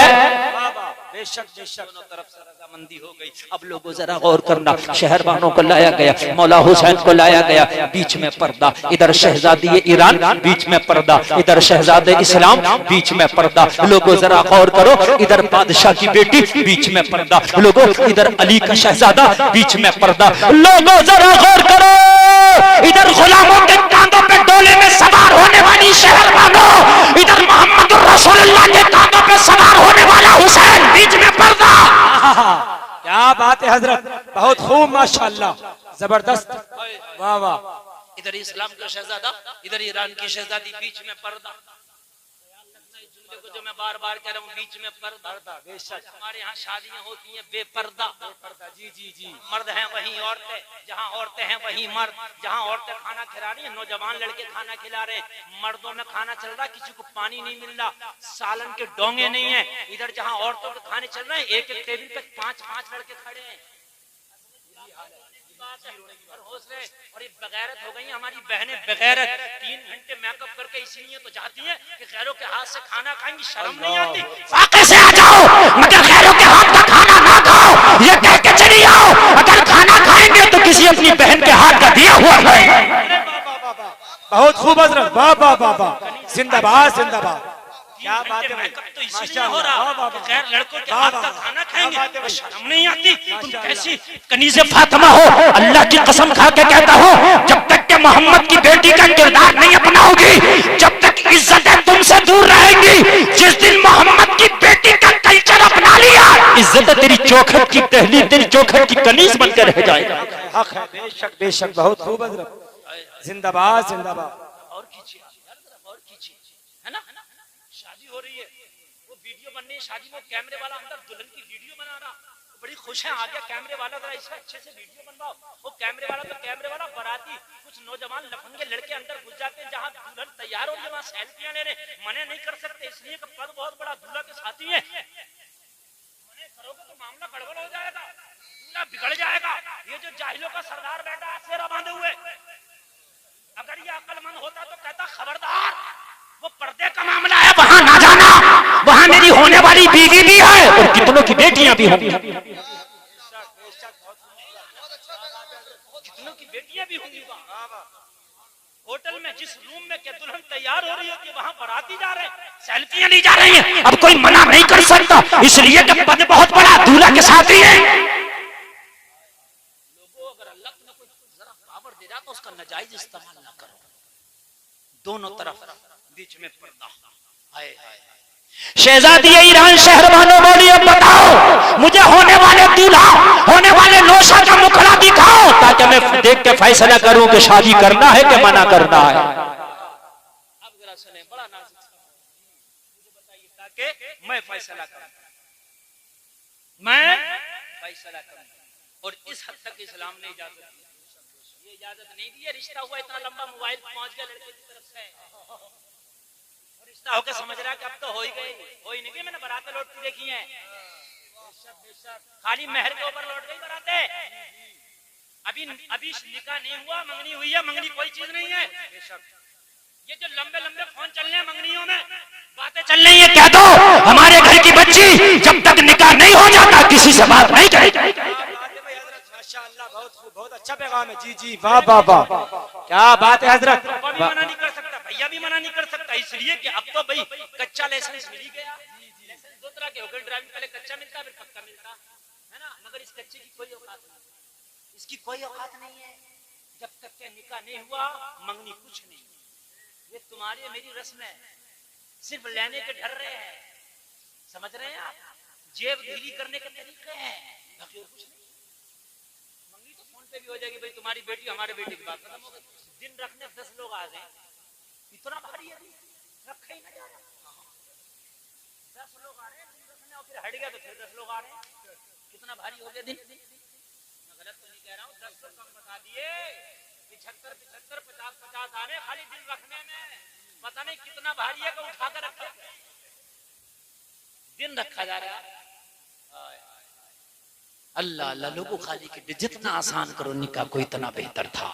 बेशक बेशक, दोनों तरफ से रजामंदी हो गई। अब लोगों जरा गौर करना, शहरबानों को लाया गया, मौला हुसैन को लाया गया, बीच में पर्दा, इधर शहजादी ईरान, बीच में पर्दा, इधर शहजादे इस्लाम, बीच में पर्दा। लोगों जरा गौर करो, इधर बादशाह की बेटी, बीच में पर्दा। लोगों इधर अली का शहजादा, बीच में पर्दा। लोगों जरा गौर करो, इधर गुलामों के कांधों पे डोले में सवार होने वाली शहरबानों, इधर मोहम्मद रसूलुल्लाह के कांधों पे सवार होने वाला हुसैन, बीच में पर्दा। क्या बात है हजरत, बहुत खूब माशाअल्लाह, जबरदस्त। वाह वाह। इधर इस्लाम का शहजादा, इधर ईरान की शहजादी, बीच में पर्दा। देखो जो मैं बार बार कह रहा हूँ, बीच में पर्दा। बेशक हमारे यहाँ शादियाँ होती हैं बेपर्दा। जी जी जी। मर्द हैं वहीं औरतें, जहाँ औरतें हैं वहीं मर्द। जहाँ औरतें खाना खिला रही हैं, नौजवान लड़के खाना खिला रहे हैं, मर्दों में खाना चल रहा है, किसी को पानी नहीं मिल रहा, सालन के डोंगे नहीं है। इधर जहाँ औरतों के खाने चल रहे हैं, एक एक टेबल पे 5-5 लड़के खड़े हैं। और ये बगैरत हो गई हमारी बहनें, बगैरत 3 घंटे मेकअप करके इसीलिए तो जाती हैं कि गैरों के हाथ से खाना खाएंगी, शर्म नहीं आती? वाकई से आ जाओ, मगर गैरों के हाथ का खाना ना खाओ, ये कह के चली आओ। अगर खाना खाएंगे तो किसी अपनी बहन के हाथ का दिया हुआ खाएंगे। बहुत खूब हजरत, वाह वाह वाह वाह, जिंदाबाद जिंदाबाद। क्या बात है भाई, तो इसीलिए हो रहा कि खैर लड़कों के हाथ का खाना खाएंगे, शर्म नहीं आती? तुम कैसी कनीज़े फातिमा हो, अल्लाह की कसम खा के कहता हूँ, जब तक के मोहम्मद की बेटी का किरदार नहीं अपनाओगी, जब तक इज्जतें तुमसे दूर रहेंगी। जिस दिन मोहम्मद की बेटी का कल्चर अपना लिया, इज्जत तेरी चौखट की टहली, तेरी चौखट की कनीज बनकर रह जाएगा। हक है, बेशक बेशक, बहुत खूब हजरत, जिंदाबाद जिंदाबाद। और कीजिए, और कीजिए, है ना? शादी हो रही है, वो वीडियो बन रही है शादी में, कैमरे वाला अंदर दुल्हन की वीडियो बना रहा, बड़ी खुश है, आ गया कैमरे वाला, जरा इसका अच्छे से वीडियो बनवाओ। वो कैमरे वाला तो कैमरे वाला, बराती कुछ नौजवान लफंगे लड़के अंदर घुस जाते हैं, जहाँ दुल्हन तैयार हो रही है वहाँ सेल्फियां ले रहे, मने नहीं कर सकते इसलिए कि पद बहुत बड़ा, दूल्हा के साथी है, मने करोगे तो मामला गड़बड़ हो जाएगा, दूल्हा बिगड़ जाएगा। ये जो जाहिलों का सरदार बैठा है सेरा बांधे हुए, अगर ये अक्लमंद होता तो कहता खबरदार, वो पर्दे का मामला है, वहां ना जाना, वहां मेरी होने वाली बीवी भी है और कितनों की बेटियां भी होंगी। कितनों की बेटियां भी होंगी वहाँ। होटल में जिस रूम में के दुल्हन तैयार हो रही होती है, वहाँ बाराती जा रहे हैं, सेल्फियां ली जा रही हैं। अब कोई मना नहीं कर सकता, इसलिए कि पद बहुत बड़ा, दूल्हा के साथ ही है। लोगों अगर अल्लाह तुम्हें कोई जरा पावर दे रहा तो उसका नाजायज इस्तेमाल ना करो। दोनों तरफ बीच में पर्दा। हाय हाय शहजादी ईरान शहरबानो बोली, अब बताओ मुझे होने वाले दूल्हा, होने वाले नौशा का मुखड़ा दिखाओ, ताकि मैं देख के फैसला करूं कि शादी करना है कि मना करना है। अब जरा सुने, बड़ा नाजुक मुझे बताइए, ताकि मैं फैसला करूं, मैं फैसला करूं। और इस हद तक इस्लाम ने इजाजत दी, ये इजाजत नहीं दी है। रिश्ता हुआ इतना लंबा, मोबाइल पहुंच गया लड़के की तरफ से, रिश्ता होकर समझ रहा कि अब तो हो ही गई, हो ही नहीं गई। मैंने बारातें लौटती देखी हैं, खाली महर के ऊपर लौट गई बारातें, अभी निकाह नहीं हुआ, मंगनी हुई है, मंगनी कोई चीज नहीं है। ये जो लंबे लंबे फोन चल रहे हैं मंगनियों में, बातें चल रही है, कह दो हमारे घर की बच्ची जब तक निकाह नहीं हो जाता किसी से बात नहीं करेगी। माशाअल्लाह, बहुत खूब, बहुत अच्छा पैगाम है। जी जी, वाह वाह वाह, क्या बात है हजरत। पापा भी मना नहीं कर सकता, भैया भी मना नहीं कर सकता, इसलिए कि अब तो भाई कच्चा लाइसेंस मिल ही गया। लाइसेंस दो तरह के हो गए, ड्राइविंग पहले कच्चा मिलता फिर पक्का मिलता है ना, मगर इस कच्चे की कोई औकात नहीं, इसकी कोई औकात नहीं है। जब तक के निकाह नहीं हुआ मंगनी कुछ नहीं, ये तुम्हारी मेरी रस्म है, सिर्फ लेने के डर रहे हैं, समझ रहे हैं आप, जेब ढीली करने के तरीके हैं, बाकी और कुछ नहीं। मंगनी तो फोन पे भी हो जाएगी, भाई तुम्हारी बेटी हमारे बेटे की बात खत्म हो गई। दिन रखने 10 लोग आ गए, इतना भारी है, रखा ही ना जा रहा, 10 लोग आ रहे हैं दिन रखने, और फिर हट गया तो फिर 10 लोग आ रहे हैं, कितना भारी हो गया दिन। मैं गलत तो नहीं कह रहा हूँ, 10 लोग कम बता दिए, 75, 50, 50 आ रहे खाली दिन रखने में, पता नहीं कितना भारी है, उठा कर रखा, दिन रखा जा रहा है। अल्लाह अल्लाह, लोगों खाली के जितना आसान करो निकाह को इतना बेहतर था।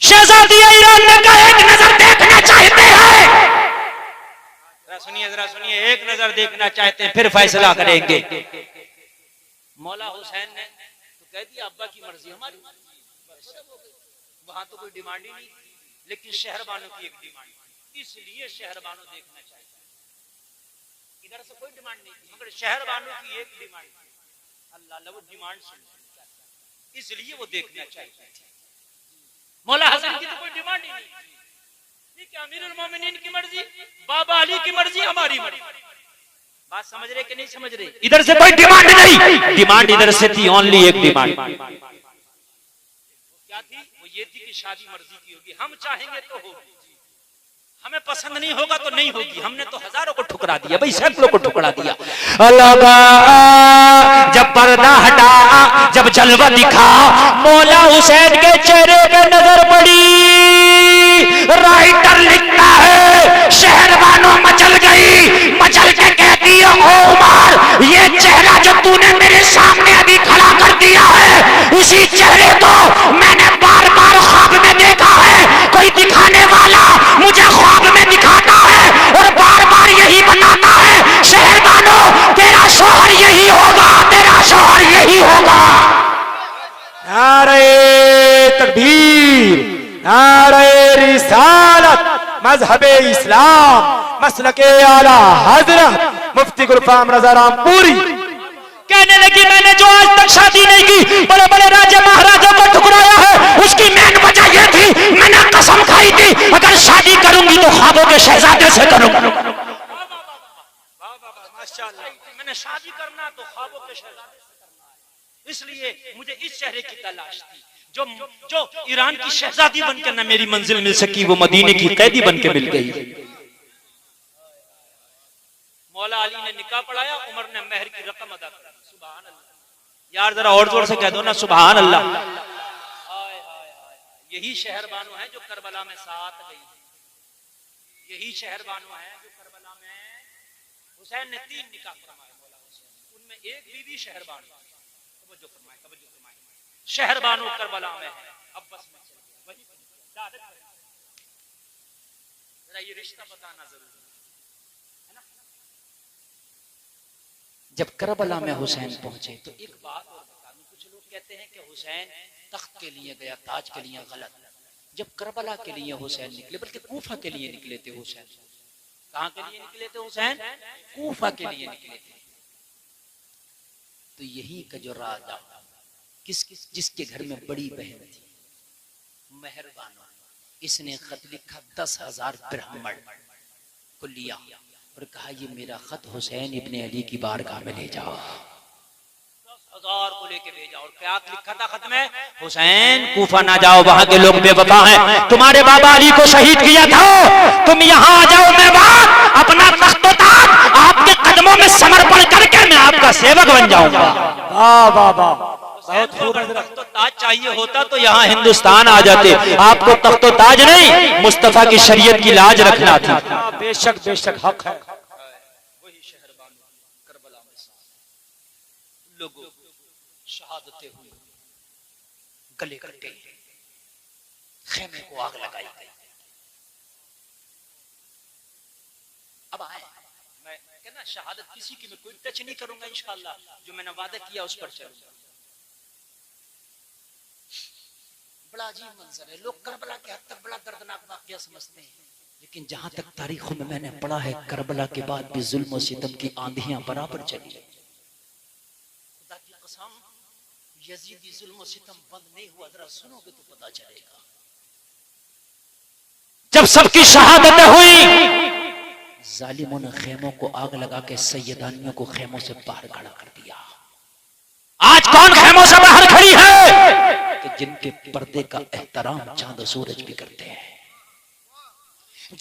शहजादी ईरान ने कहा एक नजर देखना चाहते हैं, जरा सुनिए, एक नजर देखना चाहते हैं फिर फैसला करेंगे। मौला हुसैन ने तो कह दिया अब्बा की मर्जी हमारी, वहां तो कोई डिमांड ही नहीं थी, लेकिन शहरबानों की एक डिमांड, इसलिए शहरबानों देखना चाहिए। इधर से कोई डिमांड नहीं थी, मगर शहरबानों की एक डिमांड, अल्लाह वो डिमांड सुन, इसलिए वो देखना चाहिए। मौला हसन की तो कोई डिमांड ही नहीं, ठीक है, अमीरुल मोमिनीन की मर्जी, बाबा अली की मर्जी, हमारी मर्जी। बात समझ रहे कि नहीं समझ रहे? इधर से कोई डिमांड नहीं, डिमांड इधर से थी, ओनली एक डिमांड। क्या थी? वो ये थी कि शादी मर्जी की होगी, हम चाहेंगे तो होगी, हमें पसंद नहीं होगा तो नहीं होगी। हमने तो हजारों को ठुकरा दिया भाई, सैकड़ों को ठुकरा दिया। लगा जब पर्दा हटा, जब जलवा दिखा, मौला हुसैन के चेहरे पे नजर पड़ी। राइटर लिखता है शहरबानो मचल गई, मचल के कहती है ओ उमर, ये चेहरा जो तूने मेरे सामने अभी खड़ा कर दिया है, इसी चेहरे को मैंने बार बार ख्वाब में देखा है। कोई दिखाने वाला मुझे ख्वाब में दिखाता है और बार बार यही बताता है शहरबानो तेरा शौहर यही होगा, तेरा शौहर यही होगा। नारे तकबीर, नारे रिसालत, मजहबे इस्लाम, मसलके आला हजरत मुफ्ती गुरफाम रजा रामपुरी। कहने लगी मैंने जो आज तक शादी नहीं की, बड़े बड़े राजा महाराजा को ठुकराया है, उसकी मेन वजह यह थी मैंने कसम खाई थी अगर शादी करूंगी तो ख्वाबों के शहजादे से करूंगा। माशाअल्लाह, मैंने शादी करना तो ख्वाबों के शहजादे से करना है, इसलिए मुझे इस चेहरे की तलाश थी जो ईरान की शहजादी बनकर न मेरी मंजिल मिल सकी, वो मदीने की कैदी बनकर मिल गई। मौला अली ने निकाह पढ़ाया, उमर ने मेहर की रकम अदा कर दी। सुभान अल्लाह यार, जरा और जोर से कह दो ना सुभान अल्लाह। यही शहरबानो है जो करबला में साथ गई, यही शहरबानो है जो करबला में हुसैन ने 3 निकाह फरमाए मौला हुसैन, उनमें एक बीवी शहरबानो, तवज्जो फरमाए, शहरबानो करबला में है। अब बस में चल गया वही, जरा ये रिश्ता बताना जरूरी है ना। जब करबला में हुसैन पहुंचे तो एक बात और बता दूं, कुछ लोग कहते हैं कि हुसैन तख्त के लिए गया, ताज के लिए, गलत। जब करबला के लिए हुसैन निकले, बल्कि कूफा के लिए निकले थे हुसैन। कहां के लिए निकले थे हुसैन? कूफा के लिए निकले थे। तो यही का जो राजा जिसके घर में बड़ी बहन थी मेहरबानो, इसने खत लिखा 10,000 ब्राह्मण को लिया और कहा ये मेरा खत हुसैन इब्ने अली की बारगाह में ले जाओ। 10,000 को लेके भेजा और क्या लिखा था खत में? हुसैन कूफा ना जाओ, वहां के लोग बेवफा हैं, तुम्हारे बाबा अली को शहीद किया था, तुम यहाँ आ जाओ मेवात, अपना तख्तो ताज आपके कदमों में समर्पण करके मैं आपका सेवक बन जाऊंगा। वाह वाह वाह, बहुत खूब। तख्तो ताज चाहिए होता तो यहाँ हिंदुस्तान आ जाते, आपको तख्तो ताज नहीं मुस्तफा की शरीयत की लाज रखना थी। बेशक बेशक हक है। वही शहरबानो करबला में लोगों शहादतें हुई, गले कटे, खेमे को आग लगाई गई। अब आए, मैं कहना शहादत किसी की मैं कोई टच नहीं करूंगा इंशाअल्लाह, जो मैंने वादा किया उस पर चलूंगा। बड़ा अजीब मंजर है, लोग करबला के हद तक बड़ा दर्दनाक वाकया समझते हैं, लेकिन जहां तक तारीखों में मैंने पढ़ा है करबला के बाद भी जुल्म और सितम की आंधियां बराबर चली। खुदा की कसम, यजीदी जुल्म और सितम बंद नहीं हुआ, जरा सुनोगे तो पता चलेगा। जब सबकी शहादतें हुई, जालिमों ने खेमों को आग लगा के सैयदानियों को खेमों से बाहर खड़ा कर दिया। आज कौन खेमों से बाहर खड़ी है? कि जिनके पर्दे का एहतराम चांद सूरज भी करते हैं,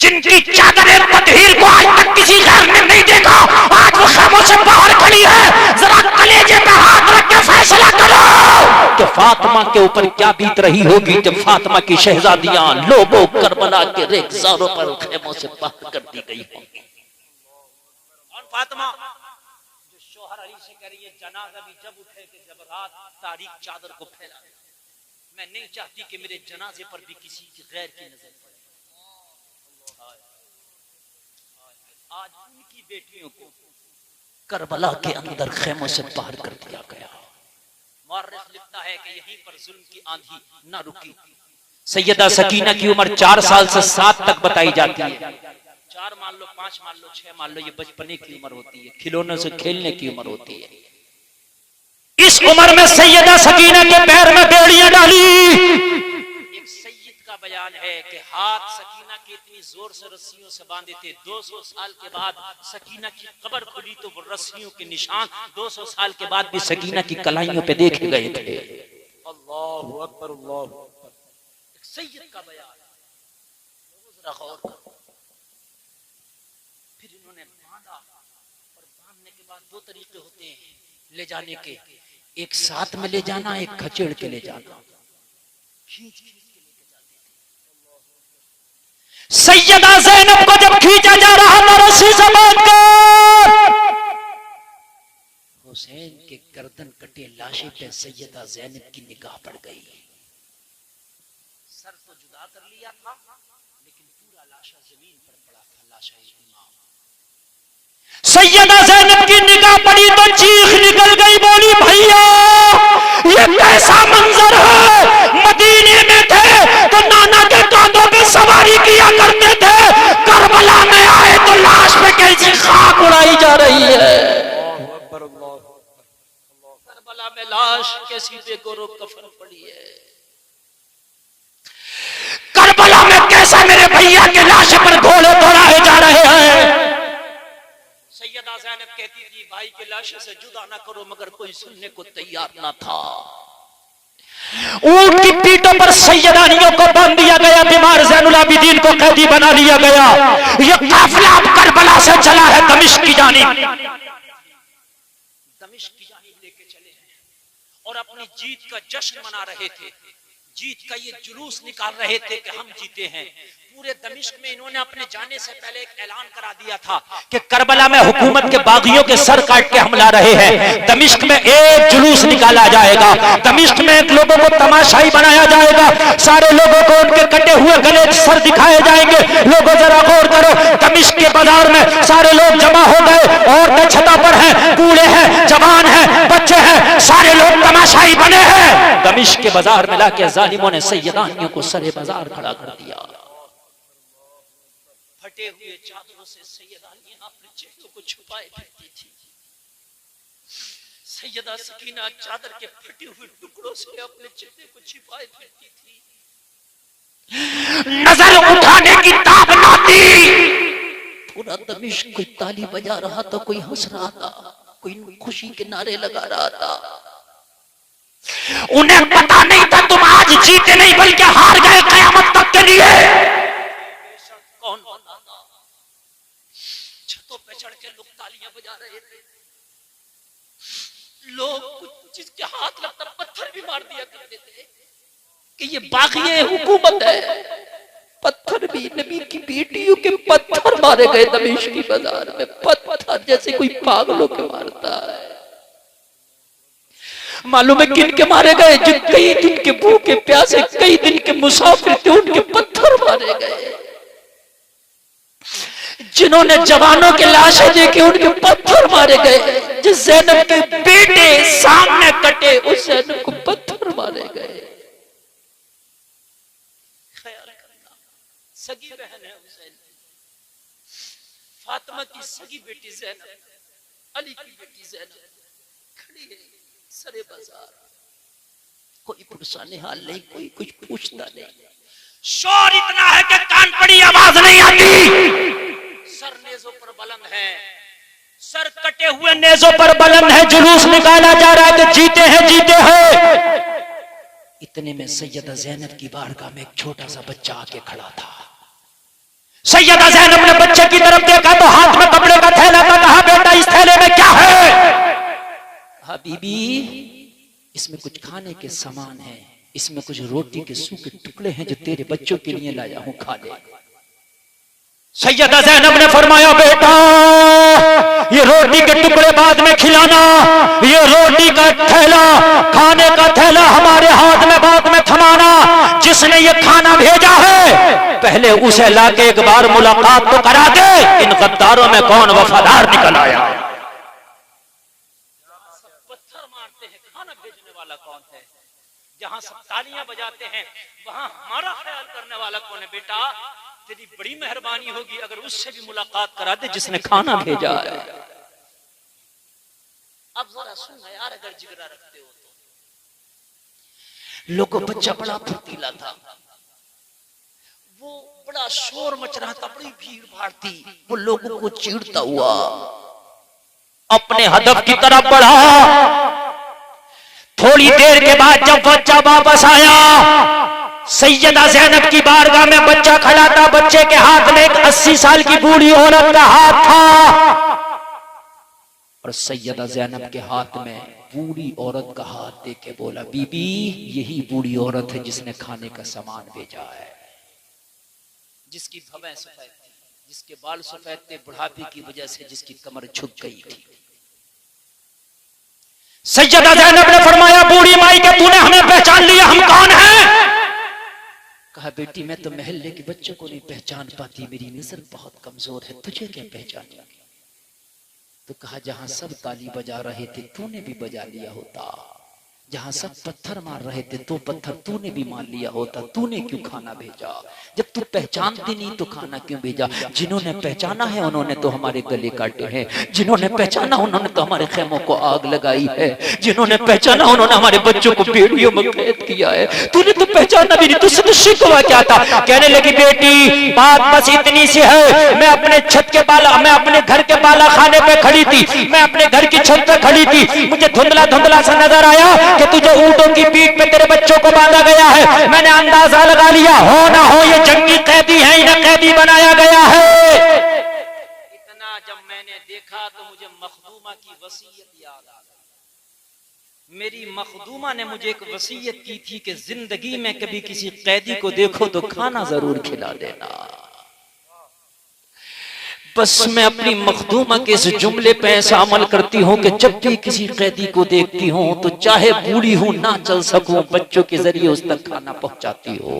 जिनकी चादरें ततहीर को आज तक किसी घर ने नहीं देखा, आज वो खेमों से बाहर खड़ी है। जरा कलेजे पे हाथ रख के फैसला करो कि फातिमा के ऊपर क्या बीत रही होगी जब फातिमा की शहजादियां लोगों करबला के रेगिस्तानों पर खेमों से बाहर कर दी गई होंगी। और फातिमा जो शोहर अली से कह रही है, जनाजा भी जब उठे कि जब रात तारीख चादर को फैला, मैं नहीं चाहती कि मेरे जनाजे पर भी किसी की गैर की नजर पड़े। आज उनकी बेटियों को करबला के अंदर खेमों से बाहर कर दिया गया। मुअर्रिख लिखता है कि यहीं पर जुल्म की आंधी ना रुकी। सैयदा सकीना की उम्र 4 साल से 7 तक बताई जाती है। 4 मान लो, 5 मान लो, 6 मान लो, ये बचपने की उम्र होती है, खिलौनों से खेलने की उम्र होती है। इस उम्र में सैयदा सकीना के पैर में बेड़ियां डाली। एक सैयद का बयान है कि हाथ सकीना के इतनी जोर से रस्सियों से बांधे थे, 200 साल के बाद सकीना की कब्र खुली तो वो रस्सियों के निशान 200 साल के बाद भी सकीना की कलाइयों पे देखे गए थे। अल्लाहु अकबर, अल्लाहु अकबर। एक सैयद का बयान, जरा गौर करो। फिर इन्होंने बांधा, और बांधने के बाद दो तरीके होते हैं ले जाने के, एक साथ में ले जाना, एक खचेड़ के ले जाना। खींच खींच के लेके जाते थे। सैयदा ज़ैनब को जब खींचा जा रहा था रस्सी से बांधकर, हुसैन के गर्दन कटे लाशे पे सैयदा ज़ैनब की निगाह पड़ गई। सर तो जुदा कर लिया था, लेकिन पूरा लाशा जमीन पर पड़ा था, लाशा इमाम। सैयदा ज़ैनब की निगाह पड़ी तो चीख निकल गई, बोली भैया ये कैसा मंजर है, मदीने में थे तो नाना के कांधों पे सवारी किया करते थे, करबला में आए तो लाश पे कैसी खाक उड़ाई जा रही है। करबला में लाश कैसी बेगोरो कफन पड़ी है, करबला में कैसा मेरे भैया के लाश पर घोड़े दौड़ाए जा रहे हैं। सैयदा ज़ैनब कहती थी भाई के लाश से जुदा ना करो, मगर कोई सुनने को तैयार ना था। ऊंट की पीठों पर सैयदानियों को बांध दिया गया, बीमार ज़ैनुल आबिदीन को कैदी बना लिया गया। ये काफिला अब करबला से चला है दमिश्क की जानिब, दमिश्क की जानिब लेके चले हैं और अपनी जीत का जश्न मना रहे थे, जीत का ये जुलूस निकाल रहे थे कि हम जीते हैं। पूरे दमिश्क में इन्होंने अपने जाने से पहले एक ऐलान करा दिया था कि करबला में हुकूमत के बागियों के सर काट के हम ला रहे हैं, दमिश्क में एक जुलूस निकाला जाएगा, दमिश्क में एक लोगों को तमाशाई बनाया जाएगा, सारे लोगों को उनके कटे हुए गले सर दिखाए जाएंगे। लोगों जरा गौर करो, दमिश्क के बाजार में सारे लोग जमा हो गए, औरतें छता पर हैं, बूढ़े हैं, जवान हैं, बच्चे हैं, सारे लोग तमाशाई बने हैं। दमिश्क के बाजार में लाके जालिमों ने सैयदानियों को सरे बाजार खड़ा कर दिया। फटे हुए चादरों से सैयदानियां अपने चेहरों को छुपाए फिरती थी। सैयदा सकीना चादर के फटे हुए टुकड़ों से अपने चेहरे को छिपाए फिरती थी। नजर उठाने की ताब ना थी। पूरा दमिश्क कोई ताली बजा रहा था, कोई हंस रहा था, कोई खुशी के नारे लगा रहा था। उन्हें पता नहीं था तुम आज जीते नहीं बल्कि हार गए कयामत तक के लिए। कौन छतों पे चढ़ के लोग तालियां बजा रहे थे, लोग कुछ जिसके हाथ लगता पत्थर भी मार दिया करते थे कि ये बाग़िए हुकूमत है। पत्थर भी, नबी की बेटियों के पत्थर मारे गए दमिश्क की बाजार में, पत्थर जैसे कोई पागलों के मारता है। मालूम है किन के मारे गए? जो कई दिन के भूखे प्यासे, कई दिन के मुसाफिर थे, उनके पत्थर मारे गए। जिन्होंने जवानों के लाशें देखी, उनके पत्थर मारे गए। जिस ज़ैनब के बेटे सामने कटे, उस ज़ैनब को पत्थर मारे गए। ख्याल करना, सगी बहन है हुसैन, फातिमा की सगी बेटी ज़ैनब, अली की बेटी ज़ैनब खड़ी है सरे बाजार। कोई पुरसाने हाल नहीं, कोई कुछ पूछता नहीं। शोर इतना है कि कान पड़ी आवाज नहीं आती। सर नेज़ों पर बुलंद है, सर कटे हुए नेज़ों पर बुलंद है। जुलूस निकाला जा रहा है कि जीते हैं, जीते हैं। इतने में सैयदा ज़ैनब की बारगाह में एक छोटा सा बच्चा आके खड़ा था। सैयदा ज़ैनब ने बच्चे की तरफ देखा तो हाथ में कपड़े का थैला था। कहा बेटा इस थैले में क्या है? बीबी इसमें कुछ खाने के सामान है, इसमें कुछ रोटी के सूखे टुकड़े हैं जो तेरे बच्चों के लिए लाया हूं, खा ले। सैयदा ज़ैनब ने फरमाया बेटा ये रोटी के टुकड़े बाद में खिलाना, ये रोटी का थैला, खाने का थैला हमारे हाथ में बाद में थमाना। जिसने ये खाना भेजा है पहले उसे लाके एक बार मुलाकात तो करा दे। इन गद्दारों में कौन वफादार निकल आया? जहां सब तालियां बजाते हैं वहां हमारा ख्याल करने वाला कौन है? बेटा तेरी बड़ी मेहरबानी होगी अगर उससे भी मुलाकात करा दे जिसने खाना भेजा है। अब जरा सुन यार, अगर जिगरा रखते हो तो। लोगों बच्चा बड़ा फुर्तीला था, वो बड़ा शोर मच रहा था, बड़ी भीड़ भाड़ थी। वो लोगों को चीरता हुआ अपने हदफ की तरफ बढ़ा। थोड़ी देर के बाद जब बच्चा वापस आया, सैयदा ज़ैनब की बारगाह में बच्चा खड़ा था, बच्चे के हाथ में एक 80 साल की बूढ़ी औरत का हाथ था और सैयदा ज़ैनब के हाथ में बूढ़ी औरत का हाथ दे के बोला, बीबी यही बूढ़ी औरत है जिसने खाने का सामान भेजा है, जिसकी भवें सफेद थी, जिसके बाल सफेद थे बुढ़ापे की वजह से, जिसकी कमर झुक गई थी। सैयदा ज़ैनब ने फरमाया, बूढ़ी माई के तूने हमें पहचान लिया, हम कौन हैं? कहा, बेटी मैं तो महल्ले के बच्चों को नहीं पहचान पाती, मेरी नजर बहुत कमजोर है, तुझे क्या पहचान? तो कहा, जहां सब ताली बजा रहे थे तूने भी बजा लिया होता, जहां सब पत्थर मार रहे थे तो पत्थर तूने भी मार लिया होता, तूने क्यों खाना भेजा? जब तू पहचानती नहीं तो खाना क्यों भेजा? जिन्होंने पहचाना है उन्होंने तो हमारे गले काटे हैं, जिन्होंने पहचाना उन्होंने तो हमारे खेमों को आग लगाई है, जिन्होंने पहचाना उन्होंने हमारे बच्चों को बेड़ियों में कैद किया है, तूने तो पहचाना भी नहीं, तुझसे तो शिकवा क्या था? कहने लगी, बेटी बात बस इतनी सी है, मैं अपने छत के बाला, मैं अपने घर के बाला खाने पे खड़ी थी, मैं अपने घर की छत पे खड़ी थी, मुझे धुंधला धुंधला सा नजर आया कि तुझे ऊंटों की पीठ पे तेरे बच्चों को बांधा गया है, मैंने अंदाजा लगा लिया, हो ना हो ये जंगी कैदी है, इन्हें कैदी बनाया गया है। इतना जब मैंने देखा तो मुझे मखदूमा की वसीयत याद आ गई। मेरी मखदूमा ने मुझे एक वसीयत की थी कि जिंदगी में कभी किसी कैदी को देखो तो खाना जरूर खिला देना। बस मैं अपनी मखदूमा के इस जुमले पे ऐसा अमल करती हूँ कि जब भी किसी कैदी को देखती हूँ तो चाहे बूढ़ी हूँ ना चल सकूं, बच्चों के जरिए उस तक खाना पहुंचाती हो।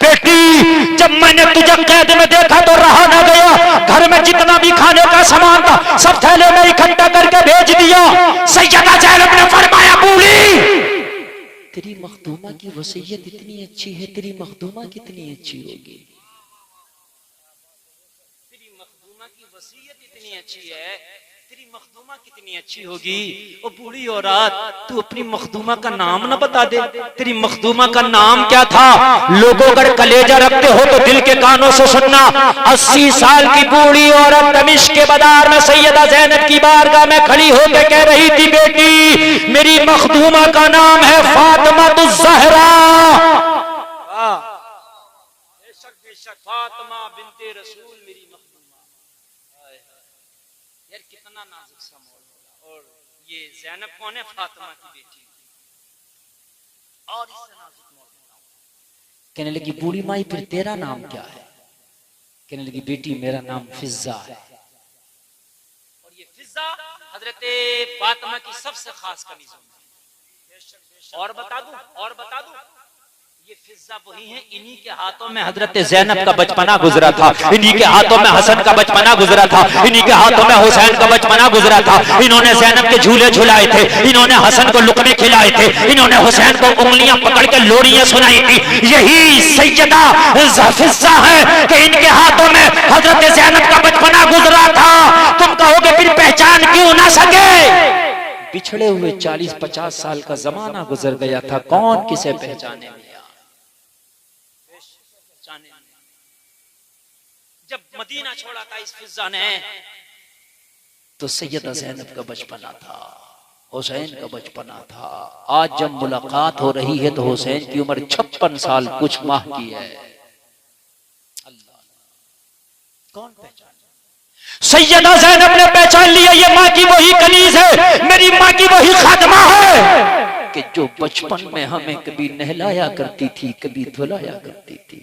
बेटी जब मैंने तुझे कैद में देखा तो रहा ना गया, घर में जितना भी खाने का सामान था सब थैले में इकट्ठा करके भेज दिया। सैयदा ज़ैनब ने फरमाया, बूढ़ी तेरी मखदूमा की वसीयत इतनी अच्छी है, तेरी मखदूमा कितनी अच्छी होगी, इतनी अच्छी है, तेरी मखदूमा कितनी अच्छी होगी। ओ बूढ़ी औरत, तू अपनी मखदूमा का नाम ना बता दे, तेरी मखदूमा का नाम क्या था? लोगों अगर कलेजा रखते हो तो दिल के कानों से सुनना। 80 साल की बूढ़ी औरत दमिश्क के बाजार में सैयदा ज़ैनब की बारगाह में खड़ी होकर कह रही थी, बेटी मेरी मखदूमा का नाम है फातिमा ज़हरा। बेशक फातिमा बिन्ते रसूल मेरी यार, कितना नाजुक सा मौल होगा। और ये ज़ैनब कौन है? फातिमा की बेटी। और इससे नाजुक मौल होगा। कहने लगी, बूढ़ी माई फिर तेरा नाम क्या है? कहने लगी, बेटी मेरा नाम फिज़्ज़ा है। और ये फिज़्ज़ा हजरते फातिमा की सबसे खास कनीज़ है। और बता दूं ये फिज़्ज़ा वही है, इन्हीं के हाथों में हजरत ज़ैनब का बचपना गुजरा था, इन्हीं के हाथों में हसन का बचपना गुजरा था, इन्हीं के हाथों में हुसैन का बचपना गुजरा था। इन्होंने ज़ैनब के झूले झुलाए थे, इन्होंने हसन को लुकमे खिलाए थे, इन्होंने हुसैन को उंगलियां पकड़ के लोरियां सुनाई थी। यही सैयदा फिज़्ज़ा है कि इनके हाथों में हजरत ज़ैनब का बचपना गुजरा था। तुम कहोगे फिर पहचान क्यों ना सके? बिछड़े हुए 40-50 साल का जमाना गुजर गया था, कौन किसे पहचाने? जब मदीना छोड़ा था इस फिज़्ज़ा ने तो सैयदा ज़ैनब का बचपना था, हुसैन का बचपना था। आज जब मुलाकात हो रही है तो हुसैन की उम्र 56 साल कुछ माह की है। अल्लाह, कौन पहचान? सैयदा ज़ैनब ने पहचान लिया, ये माँ की वही कनीज़ है, मेरी माँ की वही खादमा है कि जो बचपन में हमें कभी नहलाया करती थी, कभी धुलाया करती थी।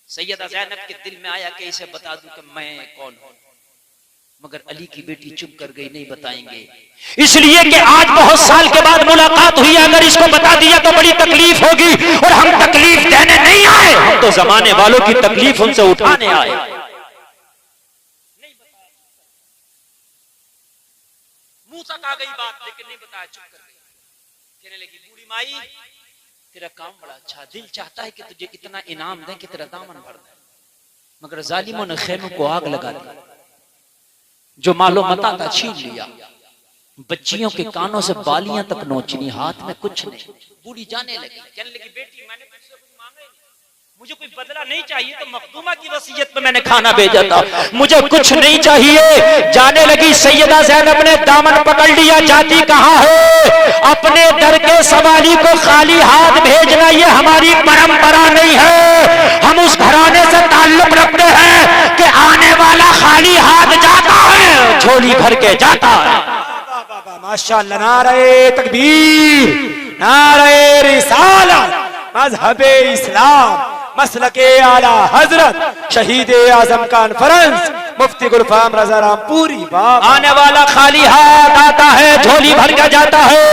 सैयदा ज़ैनब के दिल में आया कि इसे बता दूं कि मैं कौन हूं, मगर अली की बेटी चुप कर गई, नहीं बताएंगे। इसलिए कि आज बहुत साल के बाद मुलाकात हुई, अगर इसको बता दिया तो बड़ी तकलीफ होगी, और हम तकलीफ देने नहीं आए, हम तो जमाने वालों की तकलीफ उनसे उठाने आए। मुंह तक आ गई बात, लेकिन नहीं बताया, चुप कर गई। कहने लगी, बूढ़ी माई तेरा काम बड़ा अच्छा, दिल चाहता है कि तुझे इतना इनाम दें कि तेरा दामन भर दे, मगर जालिमों ने खेमों को आग लगा दी, जो मालो मता था छीन लिया, बच्चियों के कानों से बालियां तक नोचनी, हाथ में कुछ नहीं। बूढ़ी जाने लगी, कहने लगी, बेटी मैंने तुझसे कुछ मांगा ही नहीं, मुझे कोई बदला नहीं चाहिए, तो मखदूमा की वसीयत पे मैंने खाना भेजा था, मुझे कुछ नहीं चाहिए। जाने लगी, सैयदा ज़ैनब ने दामन पकड़ लिया, जाती कहां है? अपने दर के सवारी को खाली हाथ भेजना रखेगा, ये हमारी परंपरा नहीं है। हम उस घराने से ताल्लुक रखते हैं कि आने वाला खाली हाथ जाता है, झोली भर के जाता है। माशाअल्लाह, नारे तकबीर, नारे रिसालत, मजहबे इस्लाम, मसलके आला हजरत शहीद आजम कॉन्फ्रेंस मुफ्ती गुलफाम रजा रामपुरी। आने वाला खाली हाथ आता है, झोली भर के जाता है।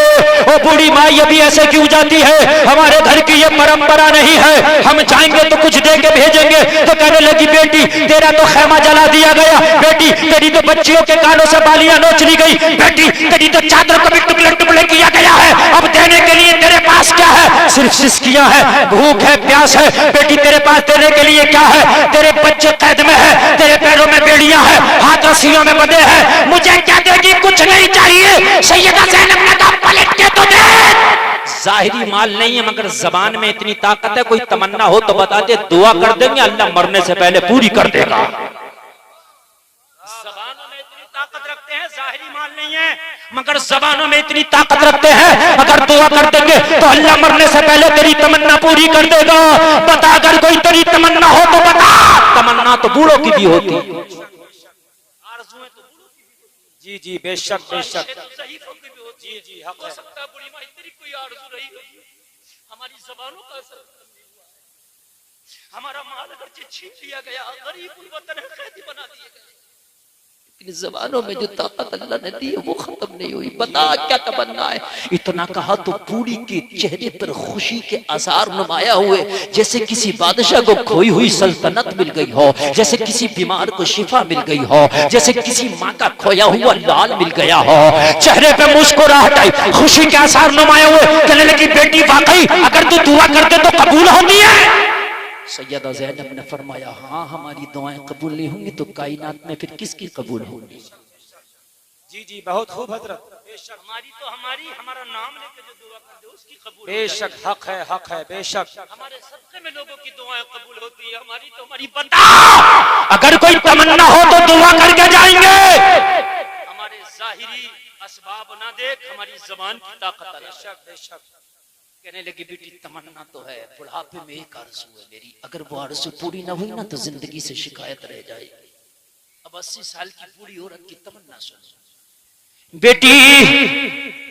वो बूढ़ी माँ ये भी ऐसे क्यों जाती है? हमारे घर की ये परंपरा नहीं है, हम जाएंगे तो कुछ दे के भेजेंगे। तो कहने लगी, बेटी तेरा तो खैमा जला दिया गया, बेटी तेरी तो बच्चियों के कानों से बालियां नोच ली गई, बेटी तेरी तो चादर को भी टुकड़े टुकड़े किया गया है। अब देने के लिए तेरे पास क्या है? सिर्फ सिसकियां है, भूख है, प्यास है। बेटी तेरे पास देने के लिए क्या है? तेरे बच्चे कैद में है, तेरे पैरों में बेड़ियां हैं, हाथ रस्सियों में बंधे हैं, मुझे क्या देगी? कुछ नहीं चाहिए। सैयदा ज़ैनब ने कहा, पलट के तो दे। जाहिरी माल नहीं है, मगर जबान में इतनी ताकत है। कोई तमन्ना हो तो बता दे, दुआ कर देंगे, अल्लाह मरने से पहले पूरी कर देगा। जबानों में इतनी ताकत रखते हैं, जाहिरी माल नहीं है, मगर जबानों में इतनी ताकत रखते हैं, अगर दुआ कर देंगे तो अल्लाह मरने से पहले तेरी तमन्ना पूरी कर देगा। बता, अगर कोई तेरी तमन्ना हो तो बता। तमन्ना तो बूढ़ों की भी होती, आरज़ुएं तो बूढ़ों की भी होती जी जी, बेशक बेशक, है, ज़ईफ़ों की भी होती है। जी हक हो है। सकता है बूढ़ी माँ तेरी कोई आरज़ू रही होगी, हमारी जबानों का असर नहीं हुआ है। हमारा माल अगर छीन लिया गया, गरीब वतन है, कैदी बना दिए गए, लेकिन जबानों में जो ताकत अल्लाह ने दी है वो खत्म नहीं हुई। बता क्या तमन्ना है? इतना कहा तो बूढ़ी के चेहरे पर खुशी के आसार नुमाया हुए, जैसे किसी बादशाह को खोई हुई सल्तनत मिल गई हो, जैसे किसी बीमार को शिफा मिल गई हो, जैसे किसी माँ का खोया हुआ लाल मिल गया हो। चेहरे पे मुस्कुराहट आई, खुशी के आसार नुमाया हुए। कहने लगी, बेटी वाकई अगर तू दुआ करते तो कबूल होती है। सैयदा ज़ैनब ने फरमाया, हाँ हमारी दुआएं कबूल नहीं होंगी तो कायनात में फिर किसकी कबूल होंगी? जी जी, बहुत खूब हजरत, हमारा नाम लेके जो दुआ कर दे उसकी कबूल हो बेशक जाएगी। हक है, हक है, बेशक। हमारे सदक़े में लोगों की दुआएं कबूल होती है, हमारी तो हमारी बता। अगर कोई तमन्ना हो तो दुआ करके जाएंगे। हमारे जाहिरी असबाब ना देख, हमारी जबान की ताकत अल्लाह। बेशक बेशक। कहने लगी, बेटी तमन्ना तो है, बुढ़ापे में एक आरज़ू है मेरी, अगर वो आरज़ू पूरी ना हुई ना तो जिंदगी से शिकायत रह जाएगी। अब 80 साल की बूढ़ी औरत की तमन्ना सुन। बेटी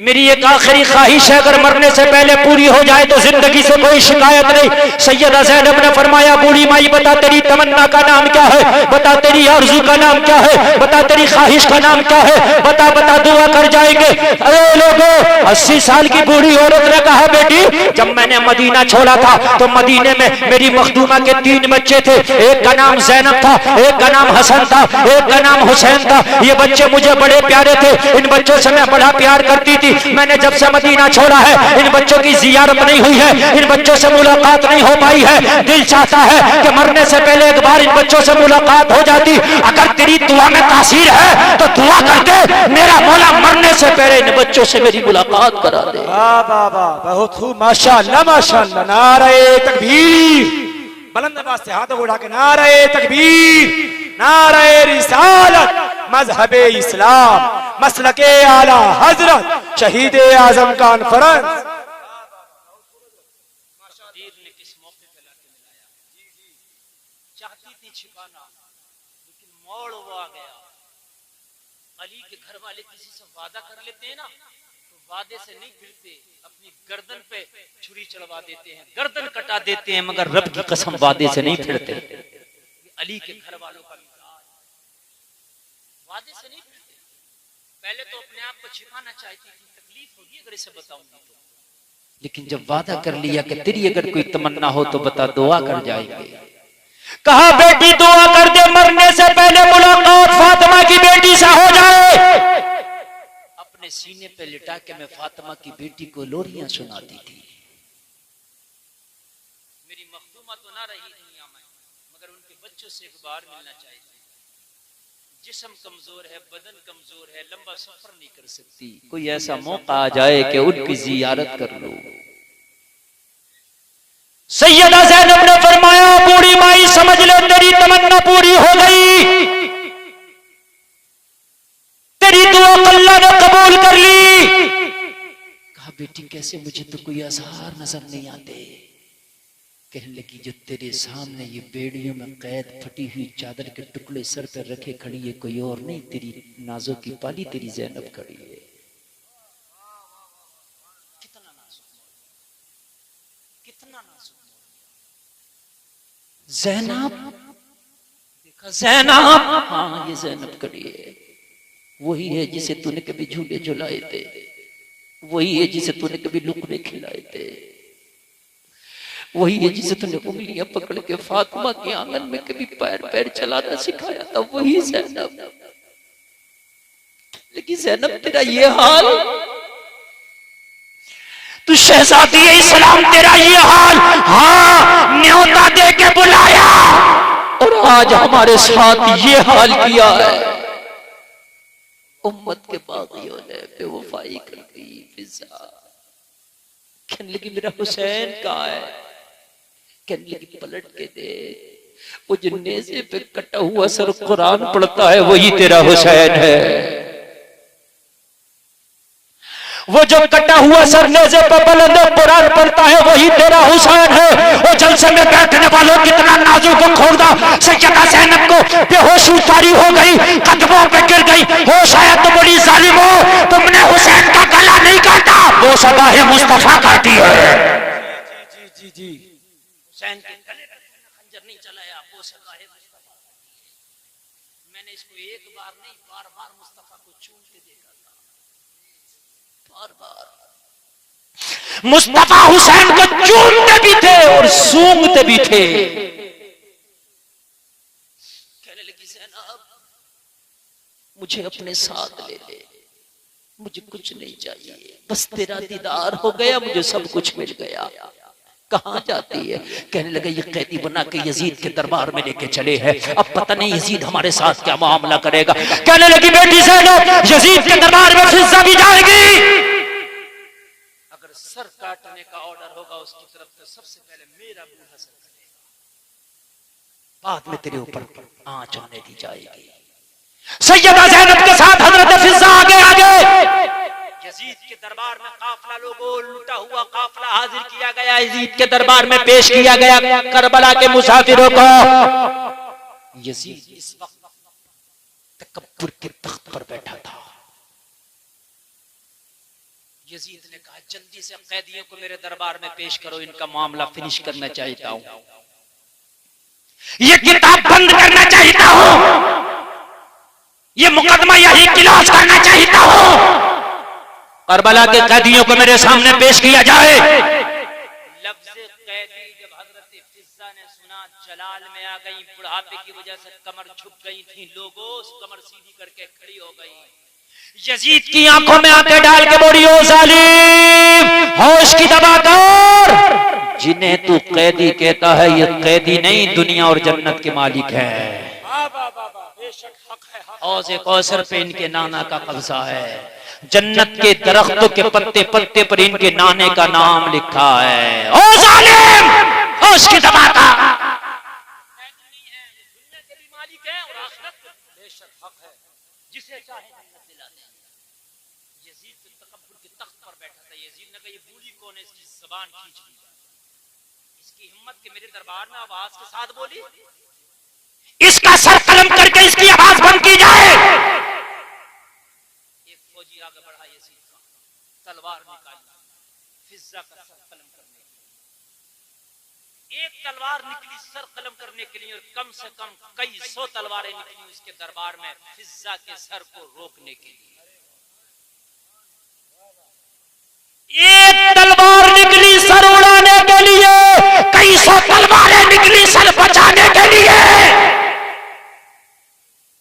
मेरी एक आखिरी ख्वाहिश है, अगर मरने से पहले पूरी हो जाए तो जिंदगी से कोई शिकायत नहीं। सैयदा ज़ैनब ने फरमाया, बूढ़ी माई बता तेरी तमन्ना का नाम क्या है? बता तेरी आरज़ू का नाम क्या है? बता तेरी ख्वाहिश का नाम क्या है? बता बता, दुआ कर जाएंगे। अरे लोगों, 80 साल की बूढ़ी औरत ने कहा, बेटी जब मैंने मदीना छोड़ा था तो मदीने में मेरी मखदूमा के 3 बच्चे थे। एक का नाम ज़ैनब था, एक का नाम हसन था, एक का नाम हुसैन था। ये बच्चे मुझे बड़े प्यारे थे, इन बच्चों से मैं बड़ा प्यार करती थी। मैंने जब से मदीना छोड़ा है इन बच्चों की जियारत नहीं हुई है, इन बच्चों से मुलाकात नहीं हो पाई है। दिल चाहता है कि मरने से पहले एक बार इन बच्चों से मुलाकात हो जाती। अगर तेरी दुआ में तासीर है तो दुआ कर दे, मेरा मौला मरने से पहले इन बच्चों से मेरी मुलाकात करा दे। वाह वाह वाह, बहुत खूब, माशाअल्लाह माशाअल्लाह। नारे तकबीर, बुलंद आवाज से हाथों को उठा के नारे तकबीर, नारे रिसालत, मजहबे इस्लाम, मसलके आला हजरत शहीद आजम कॉन्फ्रेंस। दीर ने किस मौके पे लाके मिलाया। चाहती थी छिपाना, लेकिन मोड़ वो आ गया। अली के घर वाले किसी से वादा कर लेते हैं ना, तो वादे से नहीं फिरते, अपनी गर्दन पे छुरी चढ़वा देते हैं, गर्दन कटा देते हैं, मगर रब की कसम वादे से नहीं फिरते। अली के घर वालों का मिजाज, वादे से नहीं फिरते। पहले तो अपने आप को छिपाना चाहती थी, तकलीफ होगी अगर इसे बताऊंगी तो, लेकिन जब वादा कर लिया कि तेरी अगर कोई तमन्ना हो तो बता, दुआ कर जाएंगे। कहा, बेटी दुआ कर दे, मरने से पहले मुलाकात फातिमा की बेटी से हो जाए। अपने सीने पे लिटा के मैं फातिमा की बेटी को लोरियां सुनाती थी। मेरी मखदूमा तो ना रही दुनिया में, मगर उनके बच्चों से एक बार मिलना चाहिए। जिस्म कमजोर है, बदन कमजोर है, लंबा सफर नहीं कर सकती, कोई ऐसा मौका आ जाए कि उनकी जियारत कर लो। सैयदा ज़ैनब ने फरमाया, बूढ़ी माई समझ ले तेरी तमन्ना पूरी हो गई, तेरी दुआ अल्लाह ने कबूल कर ली। कहा, बेटी कैसे? मुझे तो कोई आसार नजर नहीं आते। कहने लगी जो तेरे सामने ये बेड़ियों में कैद फटी हुई चादर के टुकड़े सर पर रखे खड़ी है कोई और नहीं, तेरी नाजों की पाली तेरी ज़ैनब खड़ी है। कितना नाजुक, कितना नाजुक। ज़ैनब, देखा ज़ैनब, हाँ ये ज़ैनब खड़ी है। वही है जिसे तूने कभी झूले झुलाए थे, वही है जिसे तूने कभी लुकड़े खिलाए थे, वही है जिसे तूने उंगलियां पकड़ के फातिमा के आंगन में कभी पैर पैर चलाना सिखाया था, वही ज़ैनब। लेकिन ज़ैनब तेरा ये हाल, तू शहजादी इस्लाम तेरा ये हाल, हाँ न्योता दे के बुलाया और आज हमारे साथ ये हाल किया है। उम्मत के बागियों ने बेवफाई कर दी। फिजा कहने लगी मेरा हुसैन कहाँ है? कहने लगी पलट के देख, वो जो नेज़े पे कटा हुआ सर कुरान पढ़ता है वही तेरा हुसैन है। वो जो कटा हुआ सर नेज़े पे बुलंद कुरान पढ़ता है वही तेरा हुसैन है। वो जलसे में बैठने वालों कितना नाजुक खोदा सैयदा ज़ैनब को बेहोश उतारी हो गई, कदमों पे गिर गई। होश आया तो बड़ी जालिम हो, तुमने हुसैन का गला नहीं काटा, वो सबाह मुस्तफा काटी है। जी जी जी, हुसैन के गले में खंजर नहीं चलाया, वो सबाह मुस्तफा। मैंने इसको एक बार नहीं बार बार मुस्तफा को चूम के देखा था, बार बार। मुस्तफा हुसैन को चूमते भी थे और सूंघते भी थे। कहने लगी ज़ैनब मुझे अपने साथ ले ले, मुझे कुछ नहीं चाहिए, बस तेरा दीदार हो गया, मुझे सब कुछ मिल गया। कहाँ जाती है? कहने लगे ये कैदी बना के यजीद के दरबार में लेके चले हैं, अब पता नहीं यजीद हमारे साथ क्या मामला करेगा। कहने लगी बेटी ज़ैनब यजीद के दरबार में फिजा भी जाएगी। अगर सर काटने का ऑर्डर होगा उसकी तरफ तो सबसे पहले मेरा बूढ़ा सर कटेगा, बाद में तेरे ऊपर आंच आने दी जाएगी। सैयदा ज़ैनब के साथ हजरत फिजा आगे आगे। यजीद के दरबार में काफिला लोगों लूटा हुआ काफिला हाजिर किया गया, यजीद के दरबार में पेश किया गया करबला के मुसाफिरों को। यजीद इस वक्त तकब्बुर के तख्त पर बैठा था। यजीद ने कहा जल्दी से कैदियों को मेरे दरबार में पेश करो, इनका मामला फिनिश करना चाहता हूं, ये किताब बंद करना चाहता हूं, ये मुकदमा यही क्लोज करना चाहता हूं। करबला के कैदियों को मेरे सामने पेश किया जाए। लफ्ज़ कैदी जब हजरत फिजा ने सुना जलाल में आ गई, बुढ़ापे की वजह से कमर झुक गई थी, लोगों कमर सीधी करके खड़ी हो गई। यजीद की आंखों में आंखें डाल के बोली ओ जालिम होश की दबा कर, जिन्हें तू कैदी कहता है ये कैदी नहीं दुनिया और जन्नत के मालिक है। औज़े कौसर पे इनके नाना का कब्जा है, जन्नत के दरख्तों के पत्ते पत्ते पर इनके नाने का नाम लिखा है। ओ जालिम होश की दबा कर, दुनिया के भी मालिक है और आखिरत बेशक हक है, जिसे चाहे जन्नत दिला दे। यजीद तो तकब्बुर के तख्त पर बैठा था। यजीद ने कहा ये बूढ़ी कौन है, इसकी ज़बान खींच ली, इसकी हिम्मत के मेरे दरबार में आवाज के साथ बोली, इसका सर कलम करके इसकी आवाज बंद की जाए। एक फौजी आगे बढ़ा, यजीद का तलवार निकाली, फिजा का सर कलम करने के लिए। एक तलवार निकली सर कलम करने के लिए और कम से कम कई सौ तलवारें निकली उसके दरबार में फिजा के सर को रोकने के लिए। एक तलवार निकली सर उड़ाने के लिए, कई सौ तलवारें निकली सर बचाने के लिए।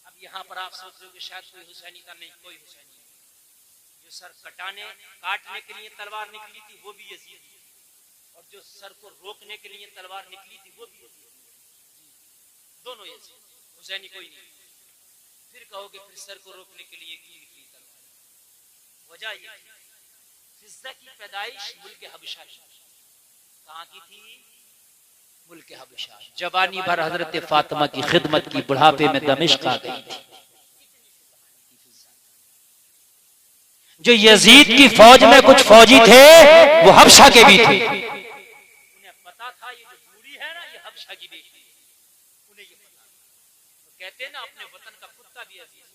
अब यहाँ पर आप सोच रहे हो कि शायद कोई हुसैनी था, नहीं, कोई हुसैनी नहीं। जो सर काटने के लिए तलवार निकली थी वो भी यजीद, और जो सर को रोकने के लिए तलवार निकली थी वो भी यजीद, दोनों यजीद, हुसैनी कोई नहीं। फिर कहोगे फिर सर को रोकने के लिए क्यों निकली तलवार? वजह ये फिजा की पैदाइश मुल्क हबशा, कहाँ की थी? मुल्क हबशा। जवानी भर हजरत फातिमा की खिदमत की, बुढ़ापे में दमिश्क आ गई थी। जो यजीद की फौज में कुछ फौजी थे वो हबशा के भी थे। उन्हें पता पता था ये जो बूढ़ी है ना, ये हबशा की बेटी, उन्हें ये पता। तो कहते हैं ना अपने वतन का कुत्ता भी अजीज।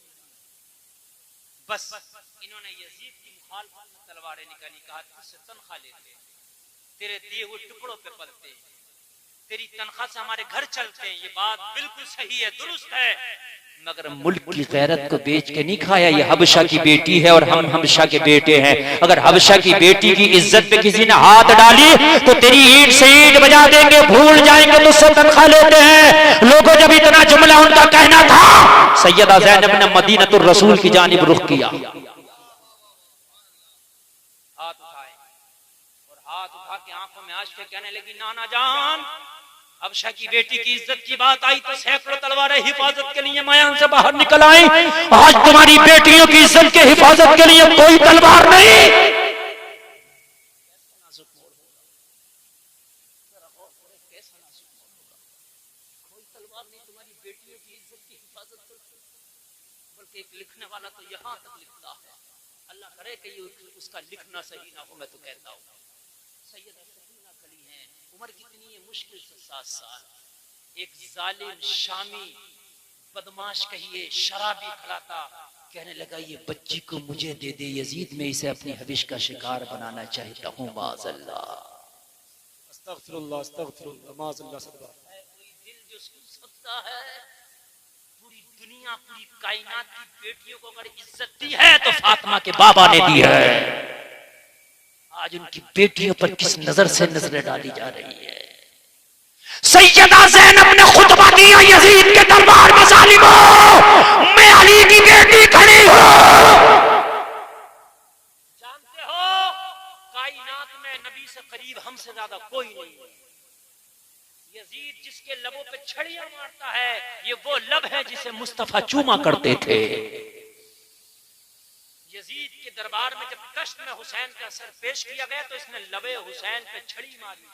बस इन्होंने यजीद की मुखालफत में तलवारें निकाली, कहा तुझसे तनख्वाह लेते, तेरे दिए हुए टुकड़ों पे पलते, तेरी तनख्वाह से हमारे घर चलते हैं। ये बात बिल्कुल सही है, दुरुस्त है, मगर मुल्क की गैरत को बेच के नहीं खाया। ये हबशा की बेटी है और हम हबशा के बेटे हैं। अगर हबशा की बेटी की इज्जत पे किसी ने हाथ डाली तो तेरी ईंट से ईंट बजा देंगे, भूल जाएंगे तुझसे तनख्वाह लेते हैं। लोगों जब इतना जुमला उनका कहना था, सैयदा ज़ैनब ने मदीनतुर रसूल की जानिब रुख किया, हाथ उठाए और हाथ उठा के आंखों में आंसू कहने लगी, नाना जान, हबशा की बेटी की इज्जत की बात आई तो सैकड़ों तलवारें हिफाजत के लिए मैदान से बाहर निकल आई। आज तुम्हारी बेटियों की इज्जत के हिफाजत के लिए कोई तलवार नहीं। बल्कि एक लिखने वाला तो यहाँ तक लिखता है, अल्लाह करे कि उसका लिखना सही ना हो। मैं तो कहता हूँ सैयदा सकीना खड़ी हैं, उम्र कितनी है, मुश्किल से 7 साल। एक जालिम शामी बदमाश कहिए शराबी खड़ा था, कहने लगा ये बच्ची को मुझे दे दे यजीद, मैं इसे अपनी हविश का शिकार बनाना चाहता हूँ। माज़अल्लाह, अस्तगफिरुल्लाह, अस्तगफिरुल्लाह, माज़अल्लाह। कोई दिल जो सुन सकता है, पूरी दुनिया पूरी कायनात की बेटियों को अगर इज्जत दी है तो फातिमा के बाबा ने दी है। आज उनकी बेटियों पर किस नजर से नजरें डाली जा रही है। सैयदा ज़ैनब ने खुतबा दिया यजीद के दरबार में, ज़ालिमों, मैं अली की बेटी खड़ी हूँ। जानते हो कायनात में नबी से करीब हमसे ज्यादा कोई नहीं है। यजीद जिसके लबों पे छड़ियां मारता है, ये वो लब है जिसे मुस्तफा चूमा करते थे। यजीद के दरबार में जब कश्त में हुसैन का सर पेश किया गया तो इसने लबे हुसैन पे छड़ी मारी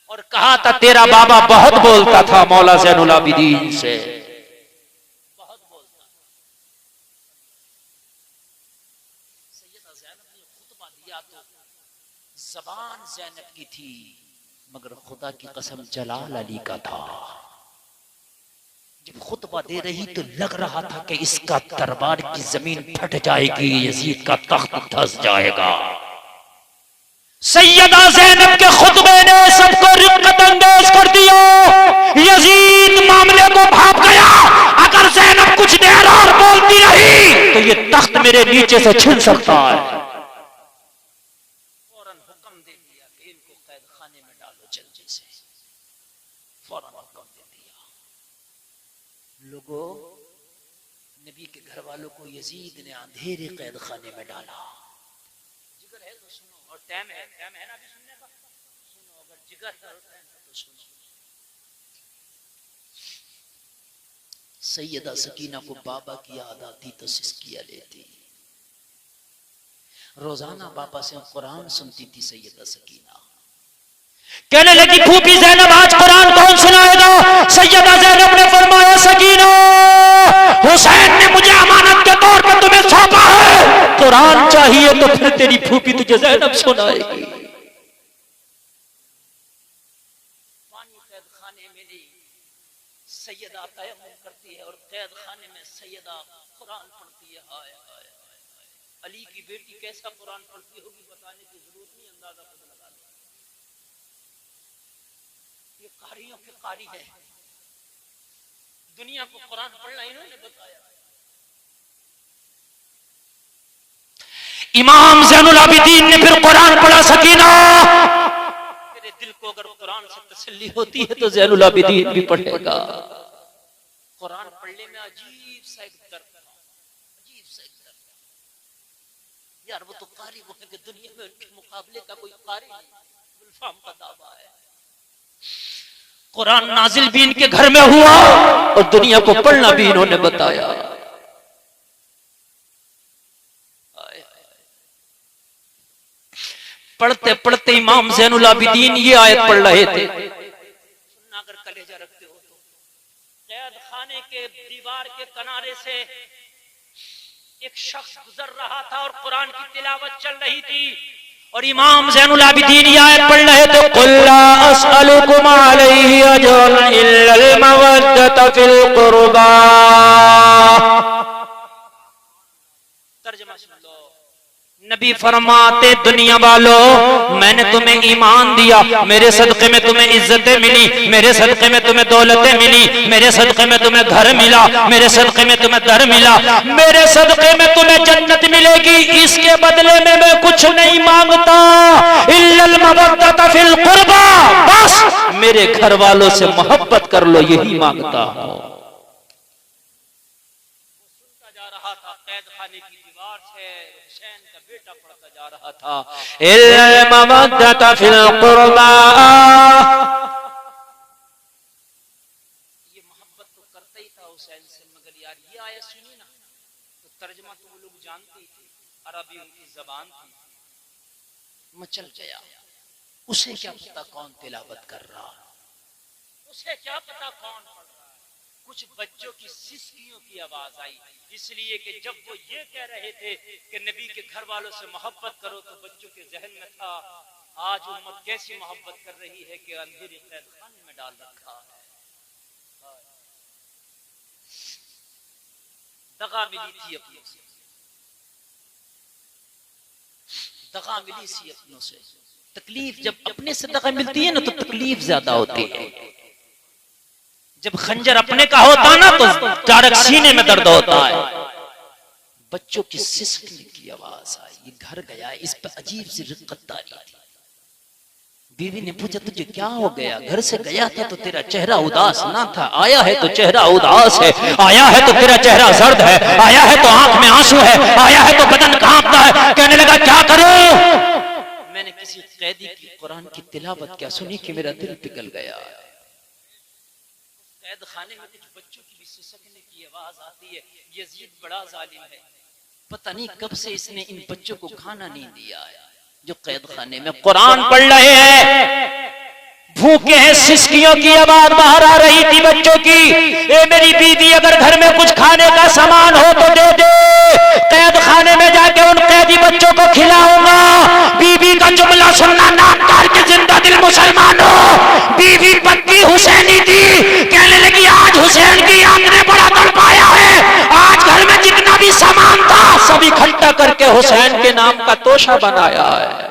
और कहा था तेरा बाबा बहुत बोलता था मौला ज़ैनुल आबिदीन से। बहुत बोलता। सैयदा ज़ैनब ने खुतबा दिया तो ज़बान ज़ैनब की थी, मगर खुदा की कसम जलाल अली का था। जब खुतबा दे रही तो लग रहा था कि इसका दरबार की जमीन फट जाएगी, यजीद का तख्त धंस जाएगा। सैयदा ज़ैनब के खुतबे ने सबको रिक्कत अंदेज कर दिया। यजीद मामले को भाप गया, अगर ज़ैनब कुछ देर और बोलती रही तो ये तख्त मेरे नीचे से छिन सकता है। फौरन हुक्म दे दिया कि इनको कैद खाने में डालो जल्दी से। फौरन हुक्म दे दिया। लोगों, नबी के घर वालों को यजीद ने अंधेरे कैद खाने में डाला। जिगर है तो सुनो, और टाइम है ना अभी सुनने का, सुनो। अगर जिगर है तो सुनो। सैयदा सकीना को बाबा की याद आती तो सिसकियां लेती। रोजाना बाबा से कुरान सुनती थी सैयदा सकीना। कहने लगी फूफी ज़ैनब आज कुरान कौन सुनाएगा? सैयदा ज़ैनब ने फरमाया सकीना, हुसैन ने मुझे अमानत के तौर पर तुम्हें सौंपा है, कुरान चाहिए तो फिर तेरी फूफी तुझे ज़ैनब सुनाएगी। पानी कैद खाने में नहीं, सैयदा तयम्मुम करती है और कैद खाने में सैयदा कुरान पढ़ती है। हाय हाय हाय, अली की बेटी कैसा कुरान पढ़ती होगी बताने की जरूरत नहीं, अंदाजा खुद लगा लो। ये कारियों के कारी है, दुनिया को कुरान पढ़ना इन्होंने बताया। इमाम ज़ैनुल आबिदीन ने फिर कुरान पढ़ा। सकीना, तेरे दिल को अगर कुरान से तसल्ली होती है तो ज़ैनुल आबिदीन भी पढ़ेगा। कुरान पढ़ने में अजीब सा एक दर्द था, अजीब सा एक दर्द। यार वो तो कारी वो है कि दुनिया में उनके मुकाबले का कोई कारी नहीं। गुलफाम का दावा है कुरान नाजिल भी इनके घर में हुआ और दुनिया को पढ़ना भी इन्होंने बताया। पढ़ते पढ़ते इमाम ज़ैनुल आबिदीन ये आयत पढ़ रहे थे। सुनना अगर कलेजा रखते हो तो, कैद खाने के दीवार के किनारे से एक शख्स गुजर रहा था और कुरान की तिलावत चल रही थी और इमाम ज़ैनुल आबिदीन ये आयत पढ़ रहे थे, कुल ला अस्अलु असअलुकुम अलैहि अजरन इल्लल मवद्दत फिल कुर्बा। तर्जुमा सुन लो। नबी फरमाते दुनिया वालों मैंने तुम्हें ईमान दिया, मेरे सदक़े में तुम्हें इज्जतें मिली, मेरे सदक़े में तुम्हें दौलतें मिली, मेरे सदक़े में तुम्हें घर मिला, मेरे सदक़े में तुम्हें दर मिला, मेरे सदक़े में तुम्हें जन्नत मिलेगी। इसके बदले में मैं कुछ नहीं मांगता, इल्लल मवद्दत फिल कुर्बा, बस मेरे घर वालों से मोहब्बत कर लो, यही मांगता हूं। सुनता जा रहा था कैद खाने की दीवार से हुसैन का बेटा पढ़ता जा रहा था, इल्लल मवद्दत फिल कुर्बा। ये मोहब्बत तो करता ही था हुसैन से, मगर यार ये आयत सुनी ना तो तर्जुमा तो वो लोग जानते ही थे, अरबी उनकी जबान थी। मचल गया। उसे क्या पता कौन तिलावत कर रहा, उसे क्या पता कौन पढ़ रहा है। कुछ बच्चों की सिसकियों की आवाज आई, इसलिए कि जब वो ये कह रहे थे कि नबी के घर वालों से मोहब्बत करो तो बच्चों के जहन में था आज उम्मत कैसी मोहब्बत कर रही है कि अंधेरे कैद खाने में डाल रखा है। दगा मिली थी अपनों से, दगा मिली सी अपनों से। तकलीफ जब अपने से दगा मिलती है ना तो तकलीफ ज्यादा होती है। जब खंजर अपने का होता ना तो चारक सीने में दर्द होता है। बच्चों की सिसकने की आवाज आई, ये घर गया, इस पर अजीब सी रिक्कतदारी थी। बीवी ने पूछा तुझे क्या हो गया, घर से गया था तो तेरा चेहरा उदास ना था, आया है तो चेहरा उदास है, आया है तो तेरा चेहरा जर्द है, आया है तो आंख में आंसू है, आया है तो बदन कांपता है। कहने लगा क्या करूं? मैंने किसी कैदी की कुरान की तिलावत क्या सुनी कि मेरा दिल पिघल गया। कैद खाने में कुछ बच्चों की भी सिसकने की आवाज आती है। यजीद बड़ा जालिम है, पता नहीं कब से इसने इन बच्चों को खाना नहीं दिया है जो कैद खाने में कुरान पढ़ रहे हैं, भूखे हैं, सिसकियों की आवाज बाहर आ रही थी बच्चों की। ए मेरी बीवी अगर घर में कुछ खाने का सामान हो तो दे दे, कैद खाने में जाके उन कैदी बच्चों को खिलाऊंगा। बीवी का जुमला सुनना नामदार के जिंदा दिल मुसलमानों, बीवी पक्की हुसैनी थी। कहने लगी आज हुसैन की याद ने बड़ा तड़पाया है, आज घर में जितना भी सामान था सब इकट्ठा करके हुसैन के नाम का तोशा बनाया है।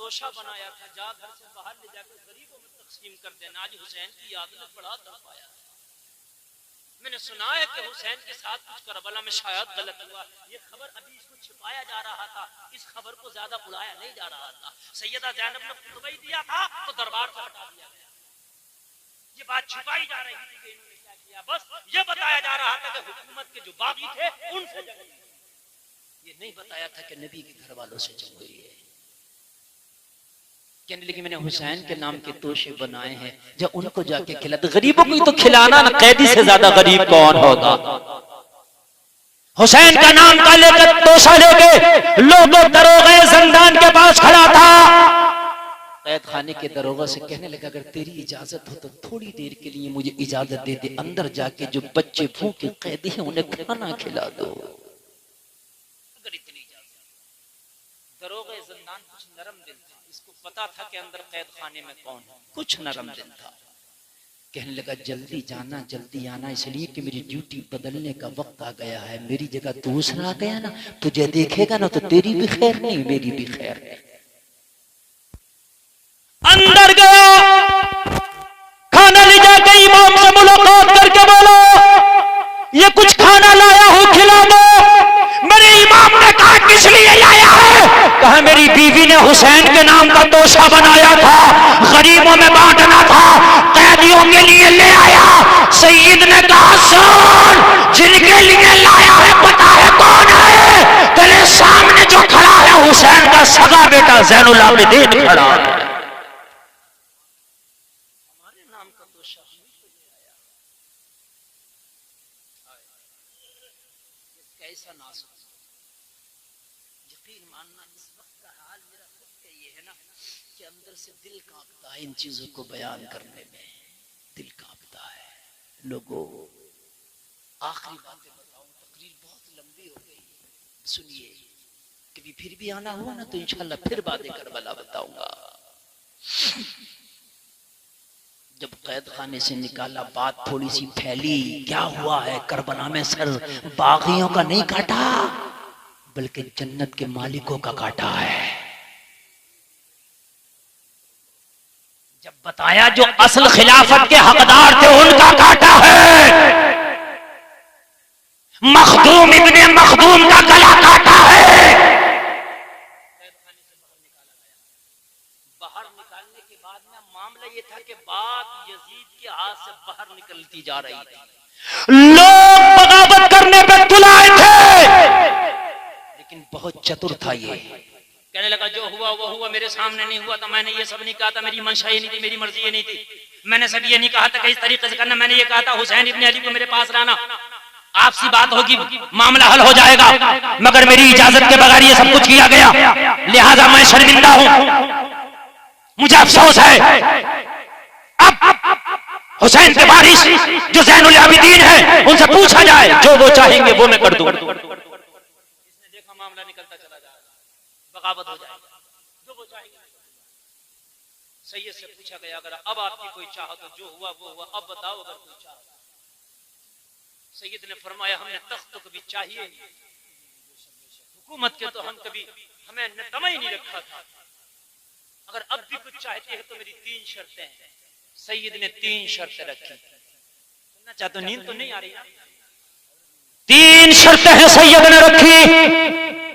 तोशा बनाया था, जा घर से बाहर ले जाकर गरीबों में तकसीम कर देना। आज हुसैन की याद में बड़ा तड़पाया। मैंने सुना है कि हुसैन के साथ कुछ करबला में शायद गलत हुआ, ये खबर अभी इसको छिपाया जा रहा था, इस खबर को ज्यादा बुलाया नहीं जा रहा था। सैयदा ज़ैनब ने खुतबा ही दिया था तो दरबार से हटा दिया गया। ये बात छिपाई जा रही थी कि इन्होंने क्या किया, बस ये बताया जा रहा था कि हुकूमत के जो बागी थे उनसे जंग हुई। ये नहीं बताया था कि नबी के घर वालों से जंग हुई है। कहने लगी मैंने हुसैन के नाम के तोशे बनाए हैं, जब उनको जाके खिला दो। गरीबों को तो खिलाना ना, कैदी से ज्यादा गरीब कौन होगा। हुसैन का नाम का लेकर तोशा लेके लोगों दरोगा जिंदान के पास खड़ा था। कैद खाने के दरोगा से कहने लगा अगर तेरी इजाजत हो तो थोड़ी देर के लिए मुझे इजाजत दे दे, अंदर जाके जो बच्चे भूखे कैदी हैं उन्हें खाना खिला दो। अगर इतनी इजाजत। दरोगा जिंदान कुछ नरम दिल था, इसको पता था कि अंदर कैद खाने में कौन है, कुछ नरम दिल था। कहने लगा जल्दी जाना जल्दी आना, इसलिए कि मेरी ड्यूटी बदलने का वक्त आ गया है। मेरी जगह दूसरा आ गया ना, तुझे देखेगा ना तो तेरी भी खैर नहीं मेरी भी खैर नहीं। अंदर गया, खाना ले जाके इमाम से मुलाकात करके बोलो ये कुछ खाना लाया हूं खिला दो। मेरे इमाम ने कहा किस लिए लाया है? कहा मेरी बीवी ने हुसैन के नाम का तोशा बनाया था, गरीबों में बांटना था, कैदियों के लिए ले आया। सईद ने कहा सुन, जिनके लिए लाया है पता है कौन है? तेरे सामने जो खड़ा है हुसैन का सगा बेटा ज़ैनुल आबिदीन खड़ा है। हमारे नाम का तोशा कैसा नासुक। यकीन मानना इस वक्त का हाल मेरा खुद का ये है ना कि अंदर से दिल कांपता है इन चीजों को बयान करने में, दिल कांपता है। लोगों आखिरी बातें बताऊं, तकरीर बहुत लंबी हो गई, सुनिए। कभी फिर भी आना हुआ ना तो इंशाल्लाह फिर बातें करबला बताऊंगा। जब कैद खाने से निकाला, बात थोड़ी सी फैली, क्या हुआ है करबला में सर बागियों का नहीं काटा बल्कि जन्नत के मालिकों का काटा है। जब बताया जो असल खिलाफत के हकदार थे उनका काटा है। मखदूम इब्ने मखदूम का गला काटा है। बाहर निकालने के बाद में मामला ये था कि बात यजीद के हाथ से बाहर निकलती जा रही थी। लोग बगावत करने पे तुलाए थे, लेकिन बहुत चतुर था ये। कहने लगा जो हुआ वो हुआ, मेरे सामने नहीं हुआ था, मैंने ये सब नहीं कहा था, मेरी मंशा ये नहीं थी, मेरी मर्जी ये नहीं थी, मैंने सब ये नहीं कहा था कि इस तरीके से करना, मैंने ये कहा था हुसैन इब्ने अली को मेरे पास लाना, आपसी बात होगी, मामला हल हो जाएगा, मगर मेरी इजाजत के बगैर ये सब कुछ किया गया, लिहाजा मैं शर्मिंदा हूं, मुझे अफसोस है। अब हुसैन के वारिस जो ज़ैनुल आबिदीन है उनसे पूछा जाए, जो वो चाहेंगे वो मैं कर दूं। इसने देखा मामला निकलता चला जा रहा, बगावत हो जाएगा, जो वो चाहेंगे। सैयद से पूछा गया अगर अब आपकी कोई चाह तो जो हुआ वो हुआ, अब बताओ अगर कोई चाह। सैयद ने फरमाया हमने तख्त तो कभी चाहिए नहीं, हुकूमत के तो हम कभी हमें तमा ही नहीं रखा था, अगर अब भी कुछ चाहते हैं तो मेरी 3 शर्तें हैं। सैयद ने 3 शर्तें रखी। सुनना चाहते हो? नींद तो नहीं आ रही ना? 3 शर्तें हैं सैयद ने रखी।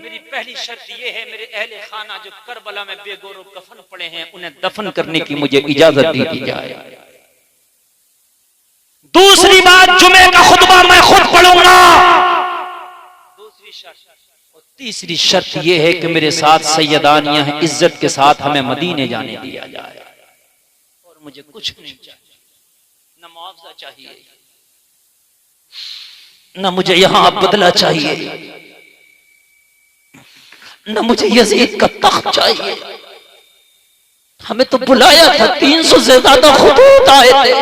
मेरी पहली शर्त ये है मेरे अहले खाना जो करबला में बेगौर कफन पड़े हैं उन्हें दफन करने की मुझे इजाजत दी जाए। दूसरी बात, जुमे का खुतबा मैं खुद पढ़ूंगा। दूसरी शर्त। और तीसरी शर्त यह है कि मेरे साथ सैयदानियां इज्जत के साथ हमें मदीने जाने दिया जाए और मुझे कुछ नहीं चाहिए, न मुआवजा चाहिए, न मुझे यहां बदला चाहिए, न मुझे यजीद का तख्त चाहिए। हमें तो बुलाया था, 300 से ज्यादा खतूत आए थे,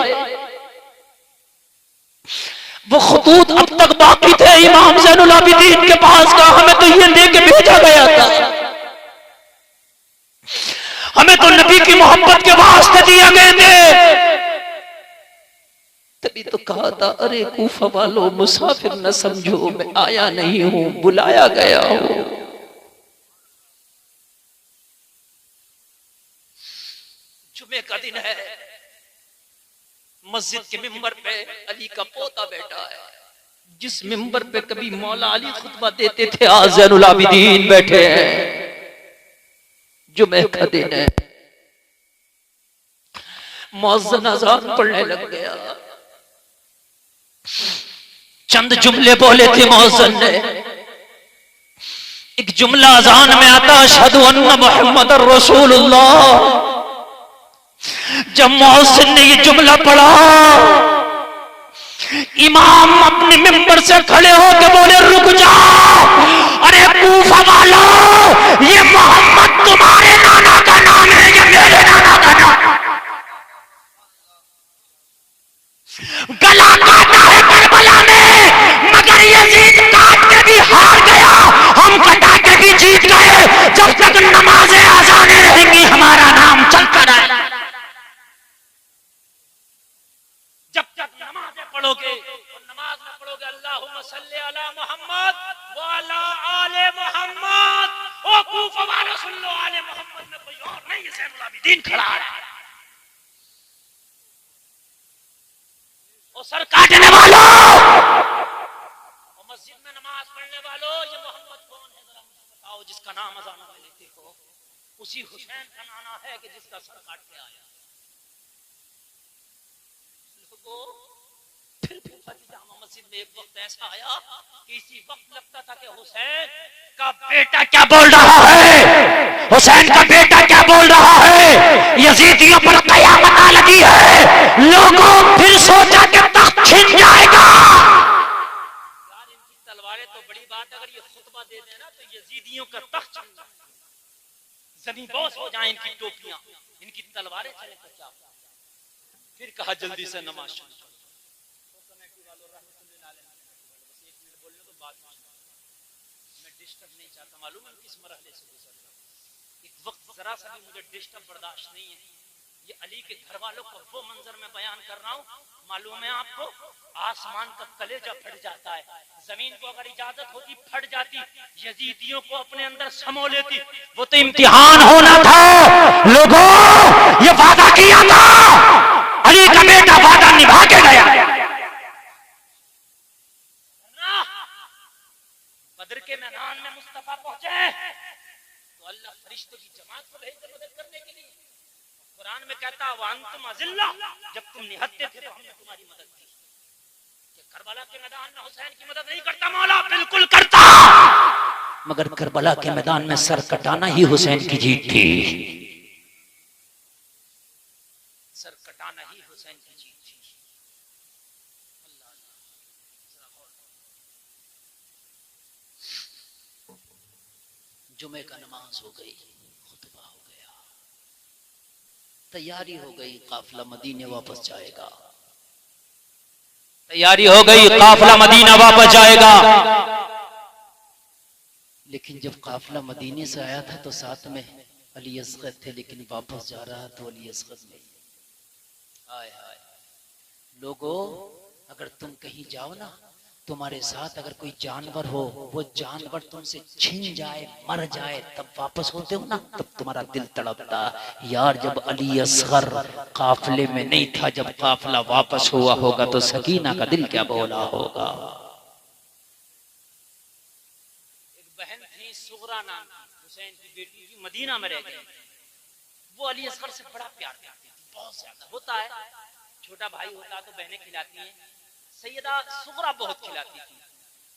वो खतूत अब तक बाकी थे इमाम ज़ैनुल आबिदीन के पास का, हमें तो ये लेके भेजा गया था, हमें तो नबी की मोहब्बत के वास्ते दिए गए थे। तभी तो कहा था अरे कूफा वालों मुसाफिर न समझो, मैं आया नहीं हूं, बुलाया गया हूं। जुमे का दिन है, मस्जिद के मिंबर पे अली का पोता बैठा है, जिस मिंबर पे कभी मौला अली खुतबा देते थे आज ज़ैनुल आबिदीन बैठे हैं। जुमे का दिन है, मुअज्जिन अज़ान पढ़ने लग गया। चंद जुमले बोले थे मुअज्जिन ने, एक जुमला अज़ान में आता अशहदु अन्ना मुहम्मदुर रसूलुल्लाह। जब मुअज्जिन ने ये जुमला पढ़ा, इमाम अपने मिंबर से खड़े होकर बोले रुक जाओ, अरे कूफा वालों, ये मोहम्मद तुम्हारे नाना का नाम है, ये मेरे नाना का नाम। गला काटा है करबला में, मगर यजीद काट के भी हार गया, हम कटा के भी जीत गए। जब तक नमाज़ें आज़ानें रहेंगी हमारा नाम चलता रहेगा। जब तक नमाज़ें पढ़ोगे और नमाज में पढ़ोगे अल्लाहुम्मा सल्ली अला मोहम्मद व अला आले मोहम्मद, ओ कूफा वालों सुन लो, आले मोहम्मद में कोई और नहीं है, ज़ैनुल आबिदीन खड़ा है। ओ सर काटने वालों, मस्जिद में नमाज पढ़ने वालों, ये मोहम्मद कौन है जरा मुझे बताओ, जिसका नाम अज़ान में लेते हो? उसी हुसैन का नाना है कि जिसका सर काट के आया। फिर जामा मस्जिद में एक वक्त ऐसा आया कि इसी वक्त लगता था कि हुसैन का बेटा क्या बोल रहा है, हुसैन का बेटा क्या बोल रहा है, यजीदियों पर कयामत आ लगी है। लोगों फिर सोचा कि तख्त छिन जाएगा। यार इनकी तलवारें तो बड़ी बात है, अगर ये खुतबा दे देना तो यजीदियों का तख्त छिन जाए, जमीन बोस हो जाए इनकी टोपियां, इनकी तलवारें चले तो क्या। फिर कहा जल्दी से नमाज शुरू करो। कमेटी वालों रहमतुल्लाह अलैह, बस 1 मिनट बोलने तो बात मैं डिस्टर्ब नहीं चाहता, मालूम है किस मरहले से गुजर रहा हूं। एक वक्त जरा सा भी मुझे डिस्टर्ब बर्दाश्त नहीं है। ये अली के घर वालों को वो मंजर में बयान कर रहा हूँ, मालूम है आपको, आसमान का कलेजा फट जाता है, जमीन को अगर इजाजत होती फट जाती, यजीदियों को अपने अंदर समो लेती। वो तो इम्तिहान होना था लोगों, ये वादा किया था, अली का बेटा वादा निभा के गया। बदर के मैदान में मुस्तफा पहुंचे तो अल्लाह फरिश्तों की जमात को भेज मदद करने के लिए। कुरान में कहता है वांतुम अज़िल्ला, जब तुम निहत्ते थे तो हमने तुम्हारी मदद की। क्या करबला के मैदान में हुसैन की मदद नहीं करता मौला? बिल्कुल करता, मगर करबला के मैदान में सर कटाना ही हुसैन की जीत थी। सर कटाना ही हुसैन की जीत थी। जुमे का नमाज हो गई, खुतबा हो गया, तैयारी हो गई, काफिला मदीने वापस जाएगा। तैयारी हो गई, काफिला मदीना वापस जाएगा। लेकिन जब काफिला मदीने से आया था तो साथ में अली असगर थे, लेकिन वापस जा रहा तो अली असगर नहीं। हाय हाय लोगों, अगर तुम कहीं जाओ ना, तुम्हारे साथ अगर कोई जानवर हो, वो जानवर तुमसे छिन जाए, मर जाए, तब वापस होते हो ना, तब तुम्हारा दिल तड़पता। यार जब अली असगर काफिले में नहीं था, जब काफिला वापस हुआ होगा तो सकीना का दिल क्या बोला होगा। एक बहन थी सुगरा नाम की, हुसैन की बेटी की, मदीना में रह गई। वो अली असगर से बड़ा प्यार करती थी, बहुत ज्यादा। होता है छोटा भाई होता तो बहनें खिलाती हैं, सैयदा सुगरा बहुत खिलाती थी।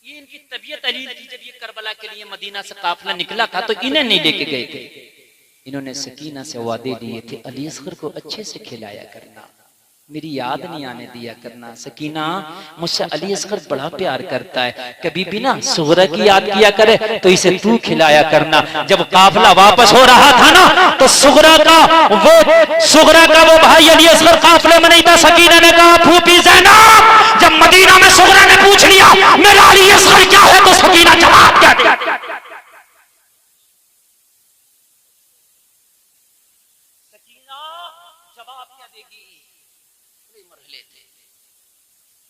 ये इनकी तबीयत अलील थी। जब ये करबला के लिए मदीना से काफिला निकला था तो इन्हें नहीं लेके गए थे। इन्होंने सकीना से वादे लिए थे, अली असगर को अच्छे से खिलाया करना, मेरी याद नहीं आने दिया करना। सकीना, मुझसे अली असगर बड़ा प्यार करता है, कभी भी ना सुगरा की याद किया करे तो इसे तू खिलाया करना। जब काफिला वापस हो रहा था ना, तो सुगरा का वो भाई अली असगर काफिले में नहीं था। सकीना ने कहा फूफी ज़ैनब, जब मदीना में सुगरा ने पूछ लिया मेरा अली असगर क्या है, तो सकीना जवाब क्या दे? सकीना जवाब क्या देगी? मरहले थे,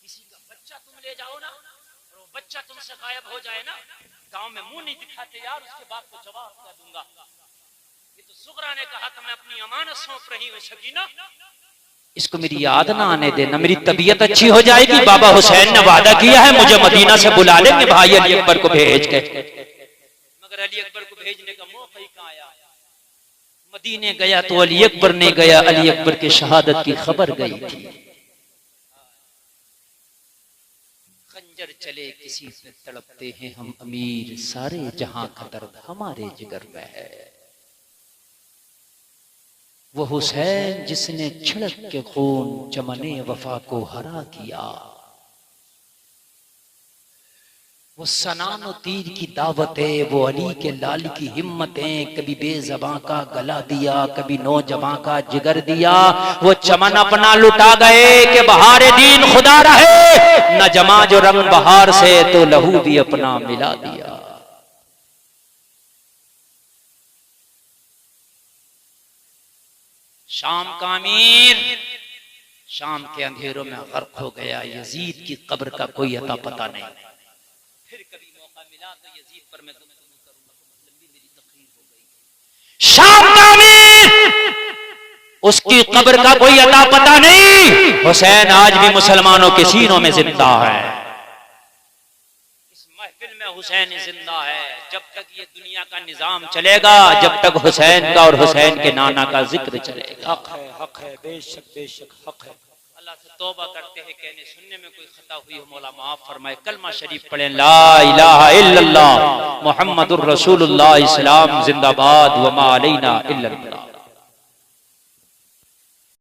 किसी का बच्चा तुम ले जाओ ना और वो बच्चा तुमसे गायब हो जाए ना, गांव में मुंह नहीं दिखाते यार, उसके बाप को जवाब क्या दूंगा? ये तो सुगरा ने कहा था मैं अपनी अमानत सौंप रही हूँ सकीना, इसको मेरी याद ना आने देना, मेरी तबीयत अच्छी हो जाएगी। बाबा हुसैन ने वादा किया है मुझे मदीना से बुला लेंगे भाई अली अकबर को भेज के। मगर अली अकबर को भेजने का मौका ही कहाँ आया? मदीने गया तो अली अकबर ने गया, अली अकबर की शहादत की खबर गई थी। खंजर चले किसी से तड़पते हैं हम अमीर, सारे जहां का दर्द हमारे जिगर में है। वो हुसैन जिसने छिड़क के खून चमने वफा को हरा किया, वो सनानो तीर की दावतें, वो अली के लाल की हिम्मतें, कभी बेज़बां का गला दिया, कभी नौजवान का जिगर दिया। वो चमन अपना लुटा गए कि बहारे दीन खुदा रहे, न जमा जो रंग बहार से तो लहू भी अपना मिला दिया। शाम का अमीर शाम के अंधेरों में गर्क हो गया, यजीद की कब्र का कोई अता पता नहीं। फिर कभी मौका मिला तो यजीद पर मैं गुफ्तगू करूंगा, लंबी मेरी तकरीर हो गई। शाम का अमीर, उसकी कब्र का कोई अता पता नहीं। हुसैन आज भी मुसलमानों के सीनों में जिंदा है। इस महफिल में हुसैन जिंदा है। जब तक ये दुनिया का निजाम चलेगा, जब तक हुसैन का और हुसैन के नाना का जिक्र चलेगा। हक है, बेशक हक है। अल्लाह से तौबा करते हैं, कहने सुनने में कोई खता हुई हो मौला माफ फरमाए। कलमा शरीफ पढ़ें, ला इलाहा इल्लल्लाह मुहम्मदुर रसूलुल्लाह, इस्लाम जिंदाबाद, वमा अलैना इल्लल बलाग।